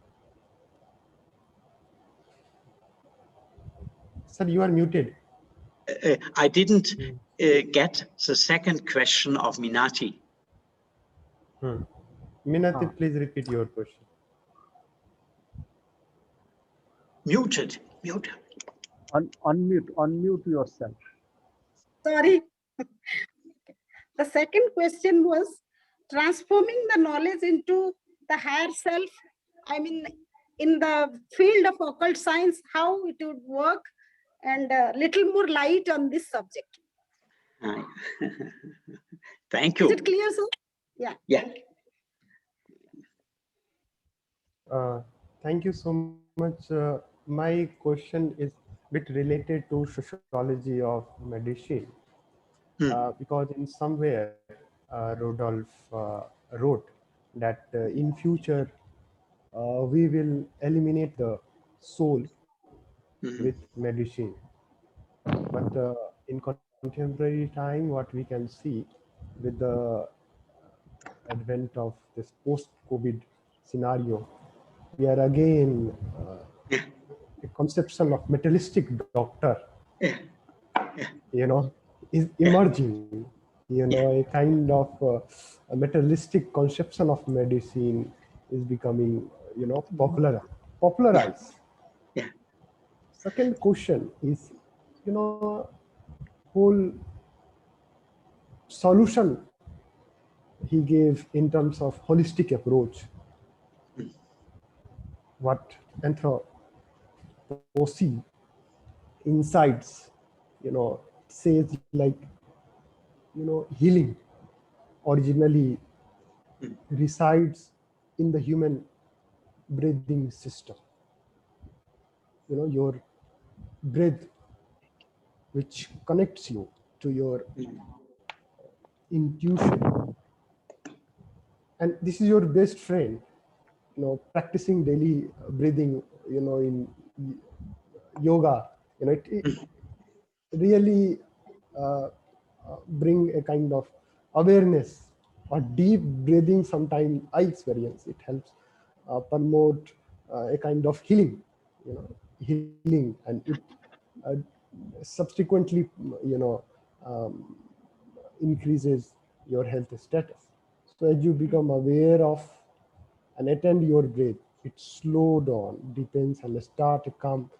Sir, you are muted. I didn't get the second question of Minati. Minati, please repeat your question. Muted. Unmute yourself. Sorry. The second question was transforming the knowledge into the higher self. I mean, in the field of occult science, how it would work, and a little more light on this subject. Thank you. Is it clear, sir? Yeah. Yeah. Thank you so much. My question is a bit related to sociology of medicine, because in somewhere Rudolf wrote that in future we will eliminate the soul with medicine. But in contemporary time, what we can see with the advent of this post-COVID scenario, we are again a conception of materialistic doctor, is emerging. A kind of a materialistic conception of medicine is becoming, popularized. Yeah. Second question is, whole solution he gave in terms of holistic approach, what anthropology insights, says like, healing originally resides in the human breathing system. Your breath, which connects you to your intuition. And this is your best friend, practicing daily breathing, in yoga, it really bring a kind of awareness or deep breathing. Sometimes I experience it helps promote a kind of healing, healing, and it subsequently, increases your health status. So as you become aware of and attend your breath, it slow down, depends, and start to come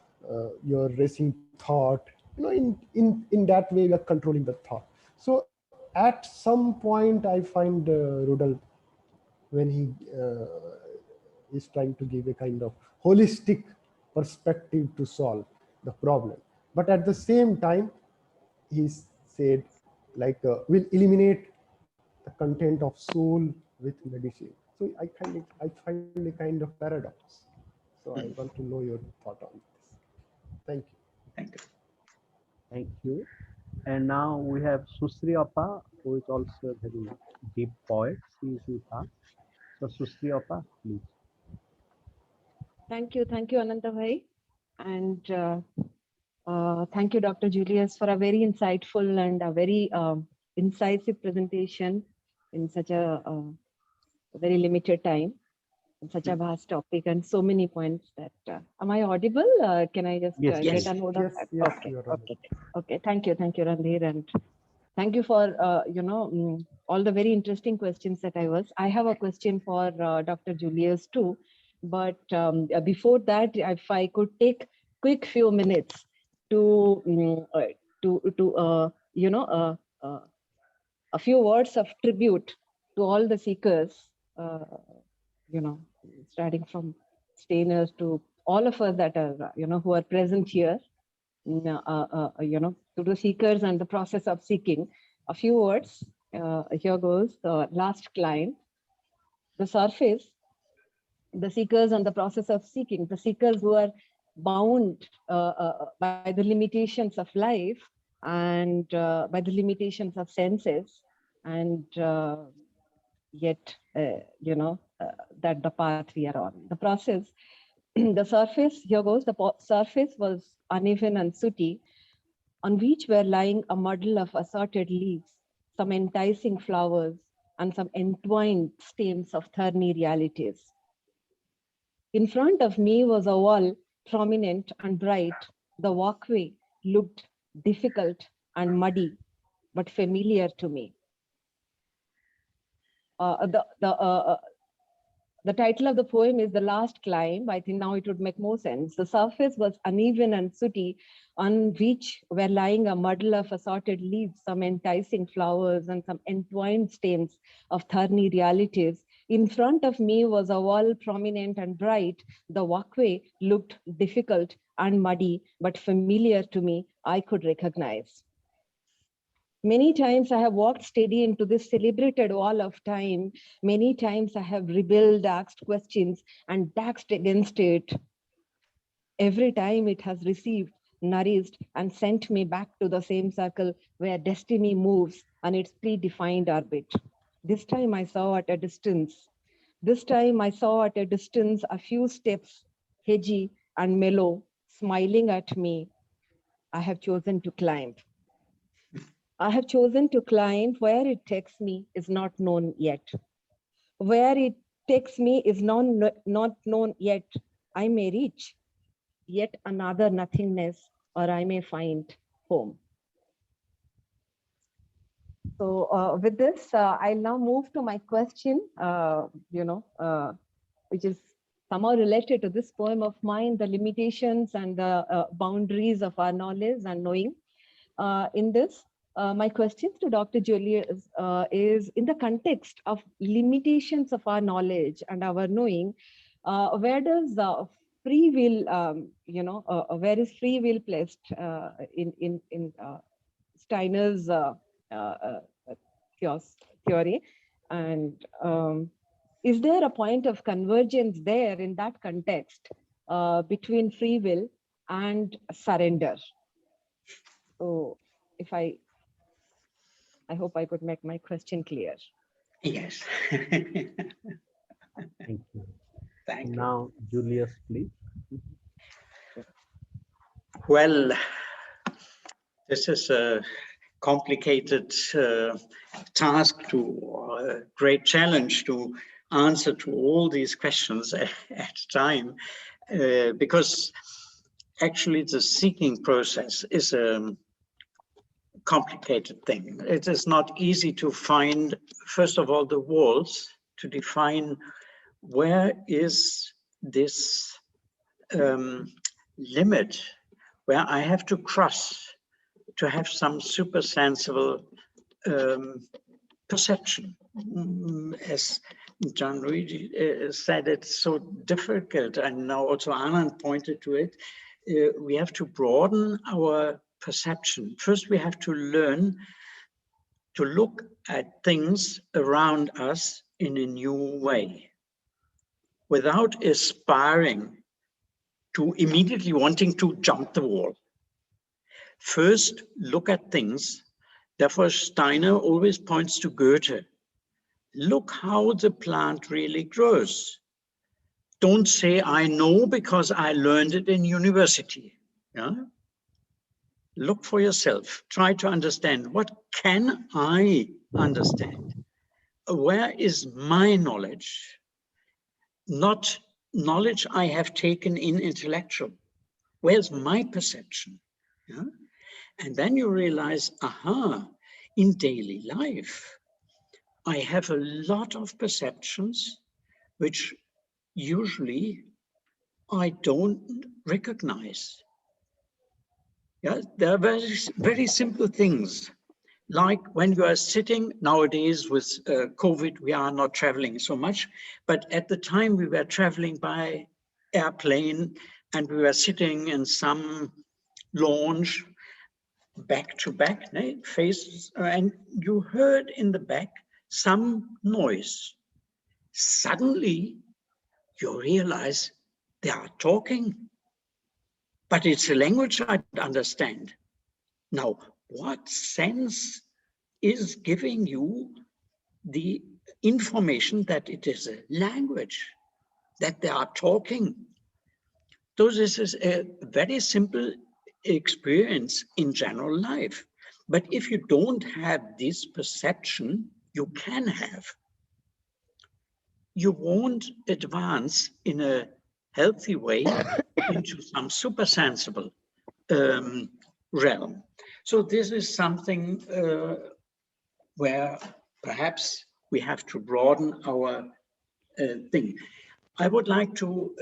your racing thought. In that way, we are controlling the thought. So at some point, I find Rudolf, when he is trying to give a kind of holistic perspective to solve the problem, but at the same time, he said like we'll eliminate the content of soul with medicine. So I find a kind of paradox. So I want to know your thought on this. Thank you. Thank you. Thank you. And now we have Susri Appa, who is also a very deep poet. She is with us. So Susri Appa, please. Thank you, Ananta bhai. And thank you, Dr. Julius, for a very insightful and a very incisive presentation in such a very limited time, in such a vast topic and so many points that, am I audible? Can I just Yes, get yes, a note yes, of that? yes, Okay, you are audible. okay. Thank you, Randhir, and thank you for all the very interesting questions that I have a question for Dr. Julius too, but before that, if I could take quick few minutes to a few words of tribute to all the seekers, starting from Steiner to all of us that are, who are present here, to the seekers and the process of seeking. A few words, here goes the last client, the surface, the seekers and the process of seeking, the seekers who are bound by the limitations of life and by the limitations of senses, and yet, that the path we are on. The process, the surface, here goes, the surface was uneven and sooty, on which were lying a muddle of assorted leaves, some enticing flowers, and some entwined stems of thorny realities. In front of me was a wall, prominent and bright. The walkway looked difficult and muddy, but familiar to me. The title of the poem is The Last Climb. I think now it would make more sense. The surface was uneven and sooty, on which were lying a muddle of assorted leaves, some enticing flowers, and some entwined stems of thorny realities. In front of me was a wall, prominent and bright. The walkway looked difficult and muddy, but familiar to me, I could recognize. Many times I have walked steady into this celebrated wall of time. Many times I have rebelled, asked questions, and taxed against it. Every time it has received, nourished, and sent me back to the same circle where destiny moves on its predefined orbit. This time I saw at a distance. This time I saw at a distance a few steps, hedgy and mellow, smiling at me. I have chosen to climb. I have chosen to climb. Where it takes me is not known yet. Where it takes me is not known yet. I may reach yet another nothingness, or I may find home. So with this, I'll now move to my question, which is somehow related to this poem of mine, the limitations and the boundaries of our knowledge and knowing. In this, my questions to Dr. Julius is, in the context of limitations of our knowledge and our knowing, where does free will, where is free will placed in Steiner's theory? And is there a point of convergence there in that context between free will and surrender? So if I hope I could make my question clear. Yes. Thank you. Thank you. Now, Julius, please. Well, this is a complicated task, a great challenge to answer to all these questions at a time, because actually the seeking process is a complicated thing. It is not easy to find, first of all, the walls to define where is this limit where I have to cross to have some supersensible perception. As John Luigi said, it's so difficult, and now also Anand pointed to it. We have to broaden our perception. First, we have to learn to look at things around us in a new way, without aspiring to immediately wanting to jump the wall. First, look at things. Therefore, Steiner always points to Goethe. Look how the plant really grows. Don't say, I know because I learned it in university. Yeah? look for yourself, try to understand, what can I understand? Where is my knowledge? Not knowledge I have taken in intellectual. Where's my perception? Yeah? And then you realize, aha, in daily life, I have a lot of perceptions which usually I don't recognize. Yeah, there are very, very simple things, like when you are sitting nowadays with COVID, we are not traveling so much, but at the time we were traveling by airplane and we were sitting in some lounge back to back, faces, and you heard in the back some noise. Suddenly you realize they are talking, but it's a language I don't understand. Now, what sense is giving you the information that it is a language, that they are talking? So this is a very simple experience in general life. But if you don't have this perception, you can have. You won't advance in a healthy way into some super sensible realm. So this is something where perhaps we have to broaden our thing. I would like to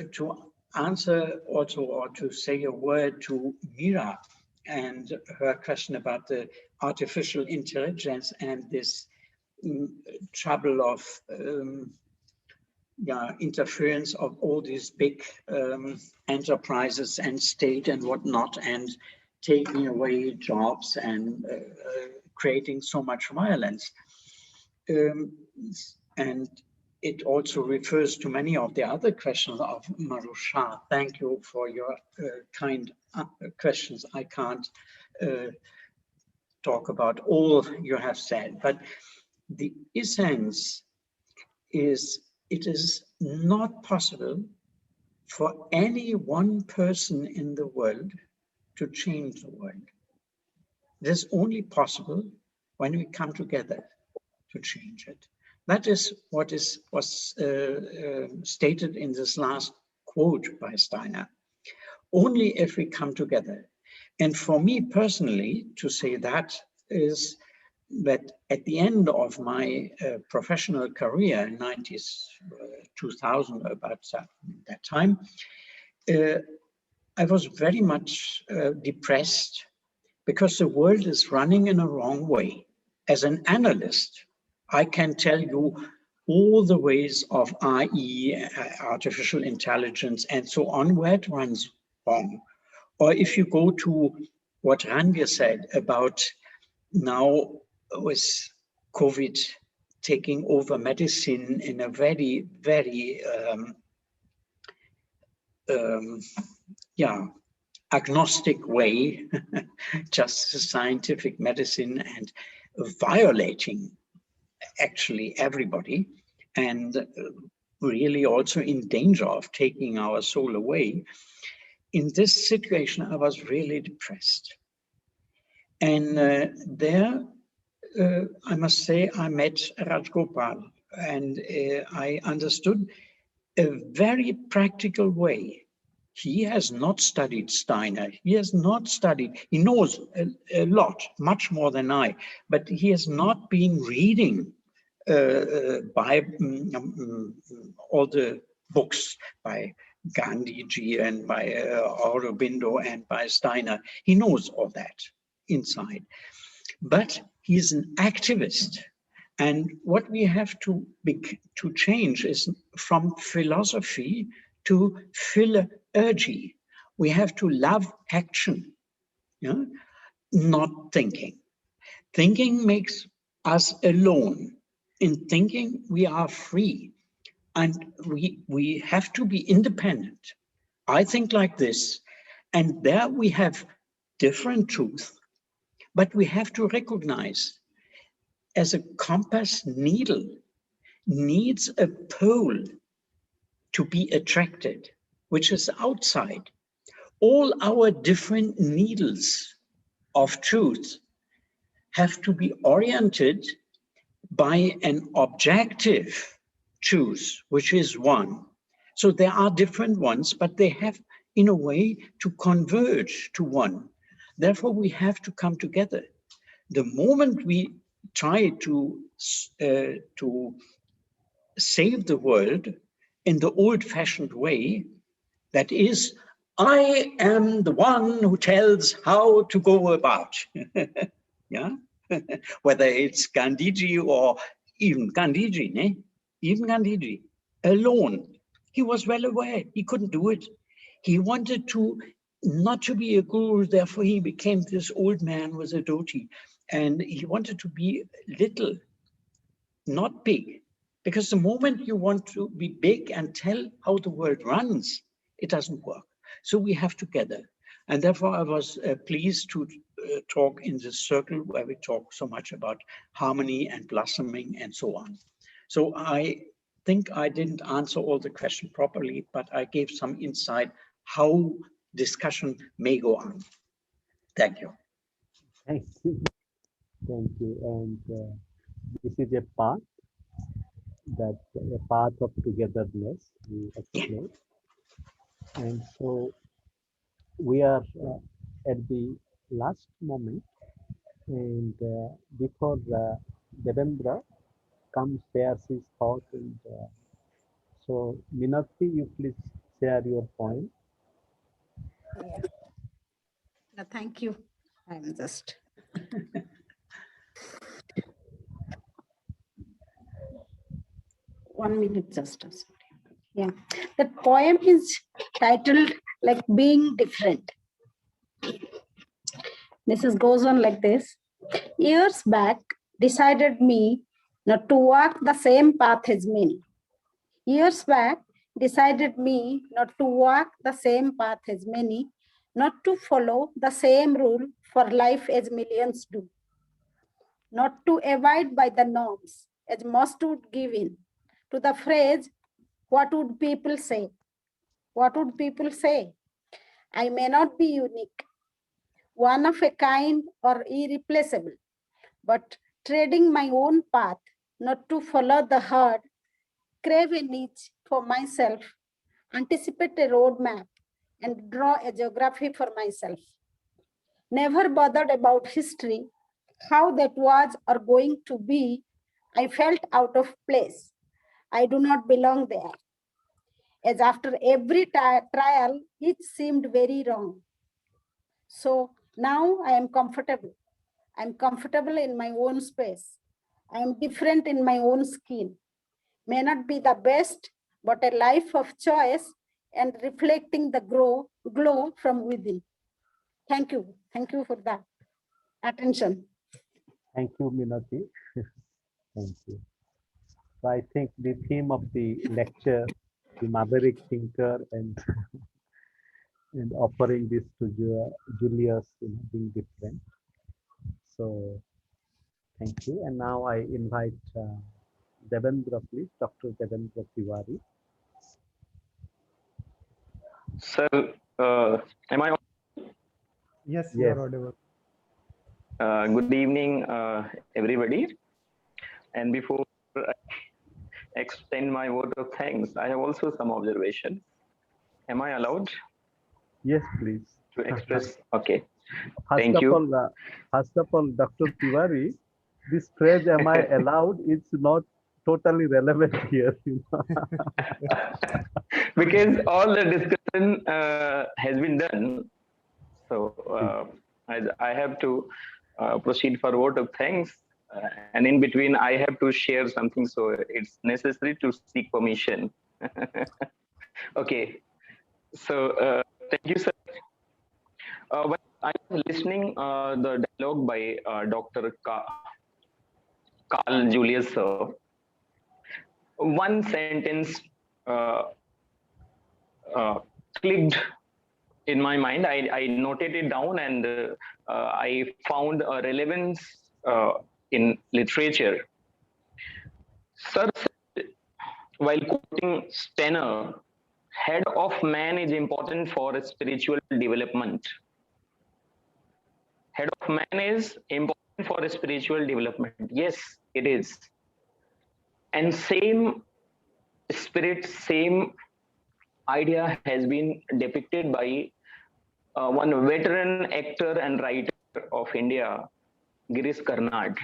answer also, or to say a word to Mira and her question about the artificial intelligence and this trouble of interference of all these big enterprises and state and whatnot, and taking away jobs and creating so much violence. And it also refers to many of the other questions of Marusha. Thank you for your kind questions. I can't talk about all you have said, but the essence is it is not possible for any one person in the world to change the world. It is only possible when we come together to change it. That is what was stated in this last quote by Steiner. Only if we come together. And for me personally, to say that is that at the end of my professional career in 2000, about that time, I was very much depressed because the world is running in a wrong way. As an analyst, I can tell you all the ways of AI, artificial intelligence, and so on, where it runs wrong. Or if you go to what Randhir said about now with COVID taking over medicine in a very, very, agnostic way, just scientific medicine, and violating actually everybody, and really also in danger of taking our soul away. In this situation, I was really depressed. And there, I must say, I met Rajgopal, and I understood a very practical way. He has not studied Steiner. He has not studied, he knows a lot, much more than I, but he has not been reading by all the books by Gandhiji and by Aurobindo and by Steiner. He knows all that inside, but he's an activist. And what we have to change is from philosophy to philurgy. We have to love action, not thinking. Thinking makes us alone. In thinking, we are free, and we have to be independent. I think like this, and there we have different truth, but we have to recognize as a compass needle needs a pole to be attracted, which is outside. All our different needles of truth have to be oriented by an objective truth, which is one. So there are different ones, but they have, in a way, to converge to one. Therefore, we have to come together. The moment we try to save the world in the old-fashioned way, that is, I am the one who tells how to go about. Yeah, whether it's Gandhiji or even Gandhiji, ne? Even Gandhiji alone, he was well aware he couldn't do it. He wanted to not to be a guru, therefore he became this old man with a dhoti, and he wanted to be little, not big, because the moment you want to be big and tell how the world runs, it doesn't work. So we have to gather. And therefore I was pleased to talk in this circle where we talk so much about harmony and blossoming and so on. So I think I didn't answer all the questions properly, but I gave some insight how discussion may go on. Thank you. Thank you. Thank you. And this is a path of togetherness we explain. And so we are at the last moment, and before Devendra comes, shares his thought, and so Minati, you please share your point. Thank you. I'm just. One minute, just. Yeah, the poem is titled like Being Different. This goes on like this. Years back, decided me not to walk the same path as many. Years back, decided me not to walk the same path as many, not to follow the same rule for life as millions do, not to abide by the norms as most would give in to the phrase, what would people say? What would people say? I may not be unique, one of a kind or irreplaceable, but treading my own path, not to follow the herd, crave a niche for myself, anticipate a roadmap, and draw a geography for myself. Never bothered about history, how that was or going to be, I felt out of place. I do not belong there. As after every trial, it seemed very wrong. So now I am comfortable. I'm comfortable in my own space. I am different in my own skin. May not be the best, but a life of choice and reflecting the glow from within. Thank you. Thank you for that attention. Thank you, Minati. Thank you. So I think the theme of the lecture, the Maverick thinker, and and offering this to Julius, being different. So thank you. And now I invite Devendra, please, Dr. Devendra Tiwari. Sir, am I? Yes, you Yes. are audible. Good evening, everybody. And before I extend my vote of thanks, I have also some observations. Am I allowed? Yes, please. To express? Okay. First Thank of you. all, Dr. Tiwari, this phrase "Am I allowed?" It's not totally relevant here. Because all the discussion has been done, so I have to proceed for vote of thanks, and in between I have to share something, so it's necessary to seek permission. Okay, so thank you, sir. When I was listening the dialogue by Dr.Karl-Julius, sir, one sentence clicked in my mind. I noted it down, and I found a relevance in literature. Sir said, while quoting Steiner, head of man is important for spiritual development. head of man is important for spiritual development. Yes, it is. And same spirit, same idea has been depicted by one veteran actor and writer of India, Girish Karnad,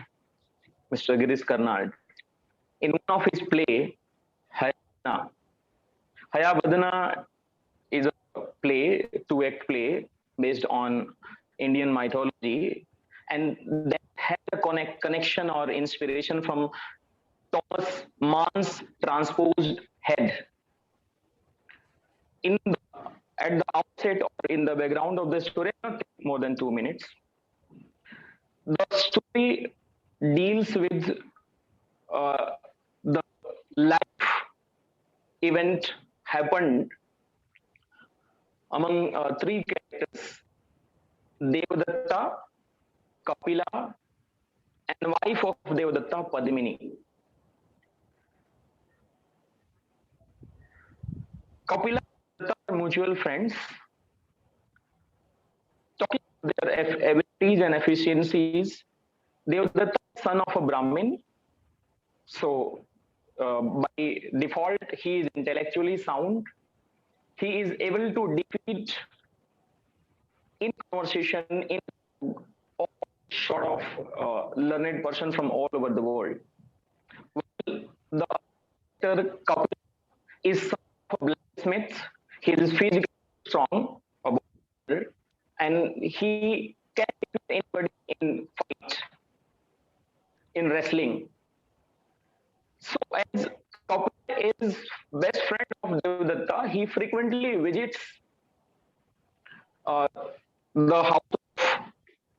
Mr. Girish Karnad. In one of his play, Hayabadana is a play, two-act play based on Indian mythology, and that has a connection or inspiration from Thomas Mann's transposed head. At the outset or in the background of the story, not more than 2 minutes, the story deals with the life event happened among three characters: Devadatta, Kapila, and wife of Devadatta, Padmini. Kapila and Devadatta are mutual friends. Talking about their abilities and efficiencies, Devadatta is son of a Brahmin. So by default, he is intellectually sound. He is able to defeat in conversation in all sort of learned person from all over the world. Well, the actor Kapil is son of a blacksmith. He is physically strong, and he can defeat anybody in fight, in wrestling. So as Kapil is best friend of Devadatta, he frequently visits the house of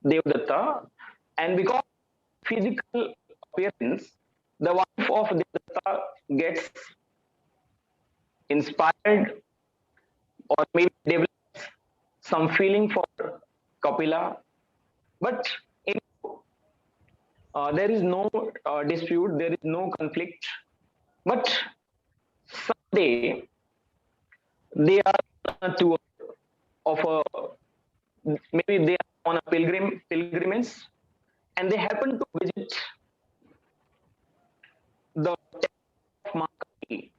Devadatta, and because of physical appearance, the wife of Devadatta gets inspired or maybe develops some feeling for Kapila, but there is no dispute, there is no conflict. But someday they are on a tour of maybe they are on a pilgrimage, and they happen to visit the temple of Makali,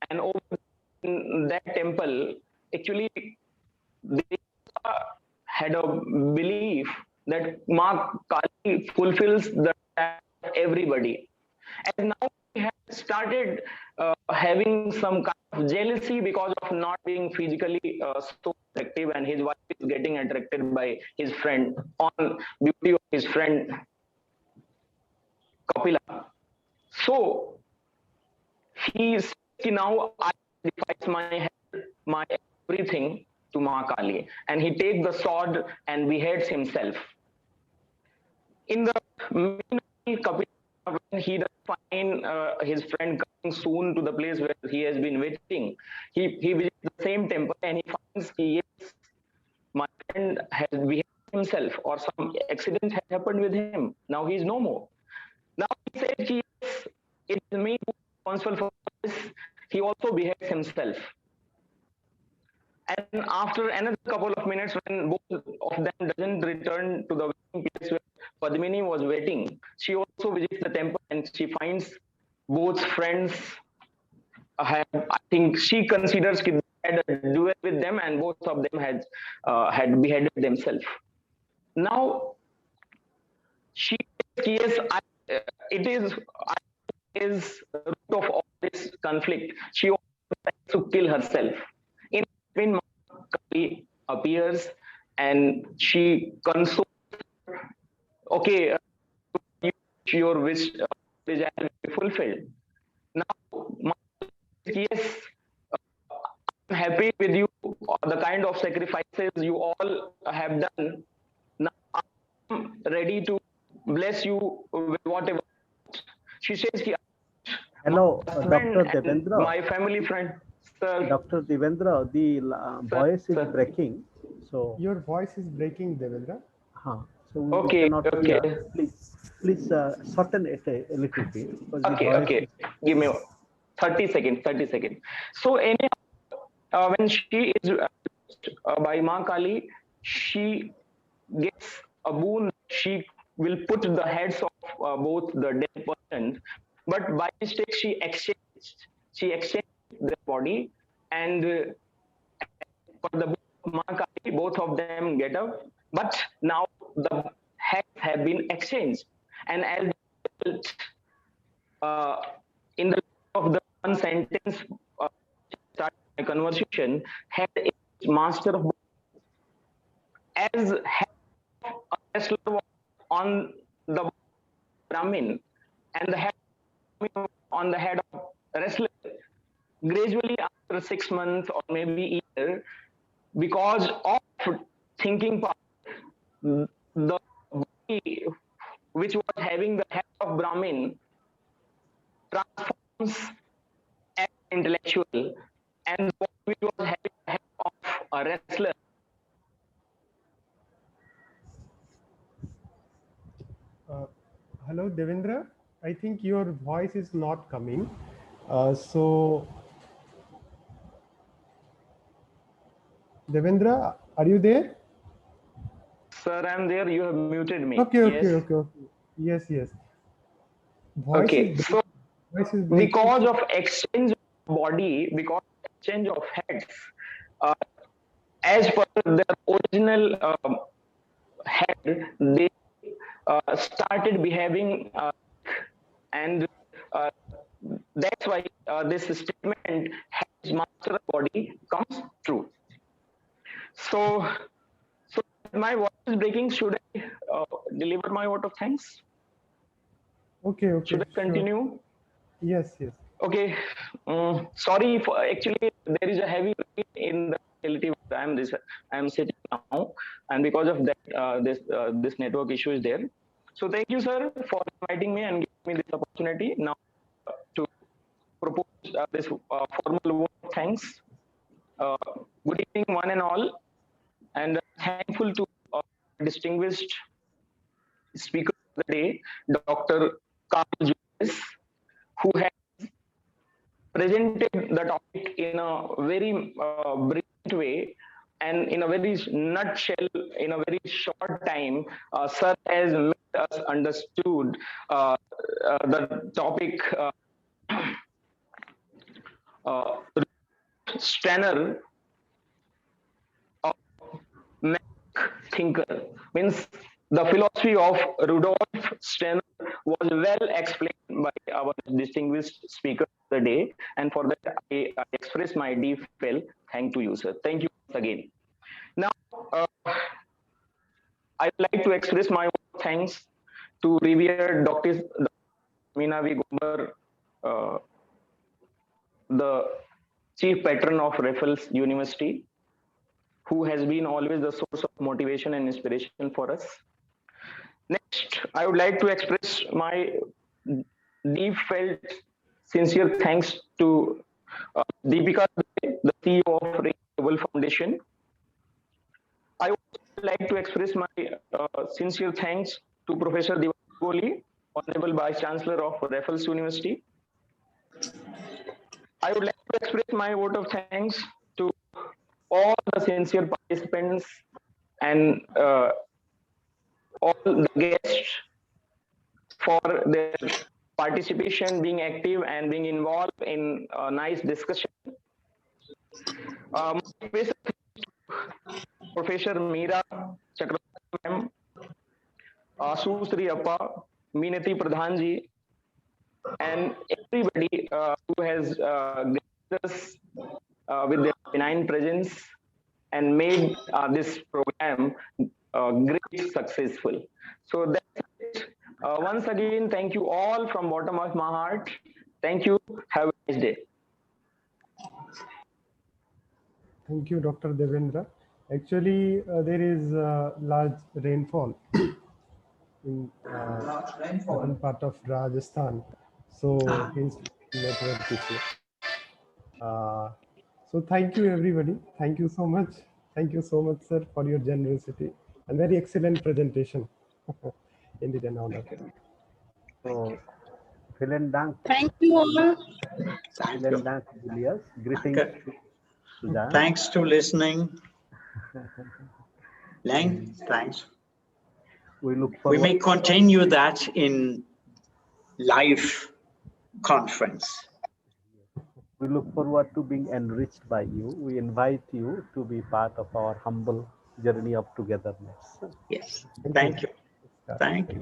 and over in that temple, actually they had a belief that Ma Kali fulfills the everybody, and now he has started having some kind of jealousy because of not being physically so attractive, and his wife is getting attracted by his friend on beauty of his friend Kapila. So he says, now I sacrifice my everything to Ma Kali, and he takes the sword and beheads himself. In the meanwhile, Kapila, when he does find his friend coming soon to the place where he has been waiting, he visits the same temple and he finds, yes, my friend has beheaded himself, or some accident has happened with him. Now he is no more. Now he says, yes, it is me who is responsible for this. He also beheads himself. And after another couple of minutes, when both of them doesn't return to the waiting place where Padmini was waiting, she also visits the temple and she finds both friends I think she considers they had a duel with them, and both of them had beheaded themselves. Now she says, yes, it is root of all this conflict. She also tries to kill herself. In between, Kali appears and she consoles. Okay, your wish desire will be fulfilled. Now, yes, I'm happy with you, the kind of sacrifices you all have done. Now I'm ready to bless you with whatever. She says, hello, Dr. Devendra. My family friend, sir. Dr. Devendra, the voice is breaking. So your voice is breaking, Devendra. So we cannot hear. Please shorten it a little bit. Okay. Give me 30 seconds. So anyhow, when she is by Ma Kali, she gets a boon. She will put the heads of both the dead persons, but by mistake she exchanged their body, and for the both of them get up, but now the heads have been exchanged, and as in the of the one sentence start my conversation, head is master of, as head of a wrestler was on the Brahmin and the head on the head of wrestler. Gradually, after 6 months or maybe a year, because of thinking part, the body which was having the head of Brahmin transforms as intellectual, and the body which was having the head of a wrestler. Hello, Devendra. I think your voice is not coming. So, Devendra, are you there? Sir, I'm there. You have muted me. Okay. Yes. Voice okay, is so breaking. because of exchange of body, because of exchange of heads, as per their original head, they started behaving, and that's why this statement, "has master of body," comes true. So my voice is breaking. Should I deliver my vote of thanks? Okay. Should I continue? Yes. Okay. Sorry for, actually there is a heavy rain in the facility where I am sitting now, and because of that this network issue is there. So thank you, sir, for inviting me and giving me this opportunity now to propose this formal vote of thanks. Good evening, one and all, and thankful to distinguished speaker of the day, Dr.Karl-Julius, who has presented the topic in a very brilliant way, and in a very nutshell, in a very short time, sir has made us understood the topic. Steiner, thinker, means the philosophy of Rudolf Steiner was well explained by our distinguished speaker of the day, and for that I express my deep felt thank to you, sir. Thank you once again. Now I would like to express my thanks to revered Dr. Minavi Gombar, the chief patron of Raffles University, who has been always the source of motivation and inspiration for us. Next, I would like to express my deep felt sincere thanks to Deepika, the CEO of Renewable Foundation. I would like to express my sincere thanks to Professor Diwali, Honorable Vice Chancellor of Raffles University. I would like to express my vote of thanks to all the sincere participants and all the guests for their participation, being active and being involved in a nice discussion. Professor Meera Chakravarti ma'am, Susri Appa, Minati Pradhanji, and everybody who has graced us with their benign presence and made this program great successful. So that's it. Once again, thank you all from bottom of my heart. Thank you. Have a nice day. Thank you, Dr. Devendra. Actually, there is large rainfall in one part of Rajasthan, so hence network issue. So thank you, everybody. Thank you so much. Thank you so much, sir, for your generosity and very excellent presentation. Indeed, an honor. So, vielen Dank. Thank you all. Vielen Dank, Julius. Greetings to Suzanne. Thanks to listening. Thanks. We look We forward. may continue that in live conference. We look forward to being enriched by you. We invite you to be part of our humble journey of togetherness. Yes. Thank you. Thank you.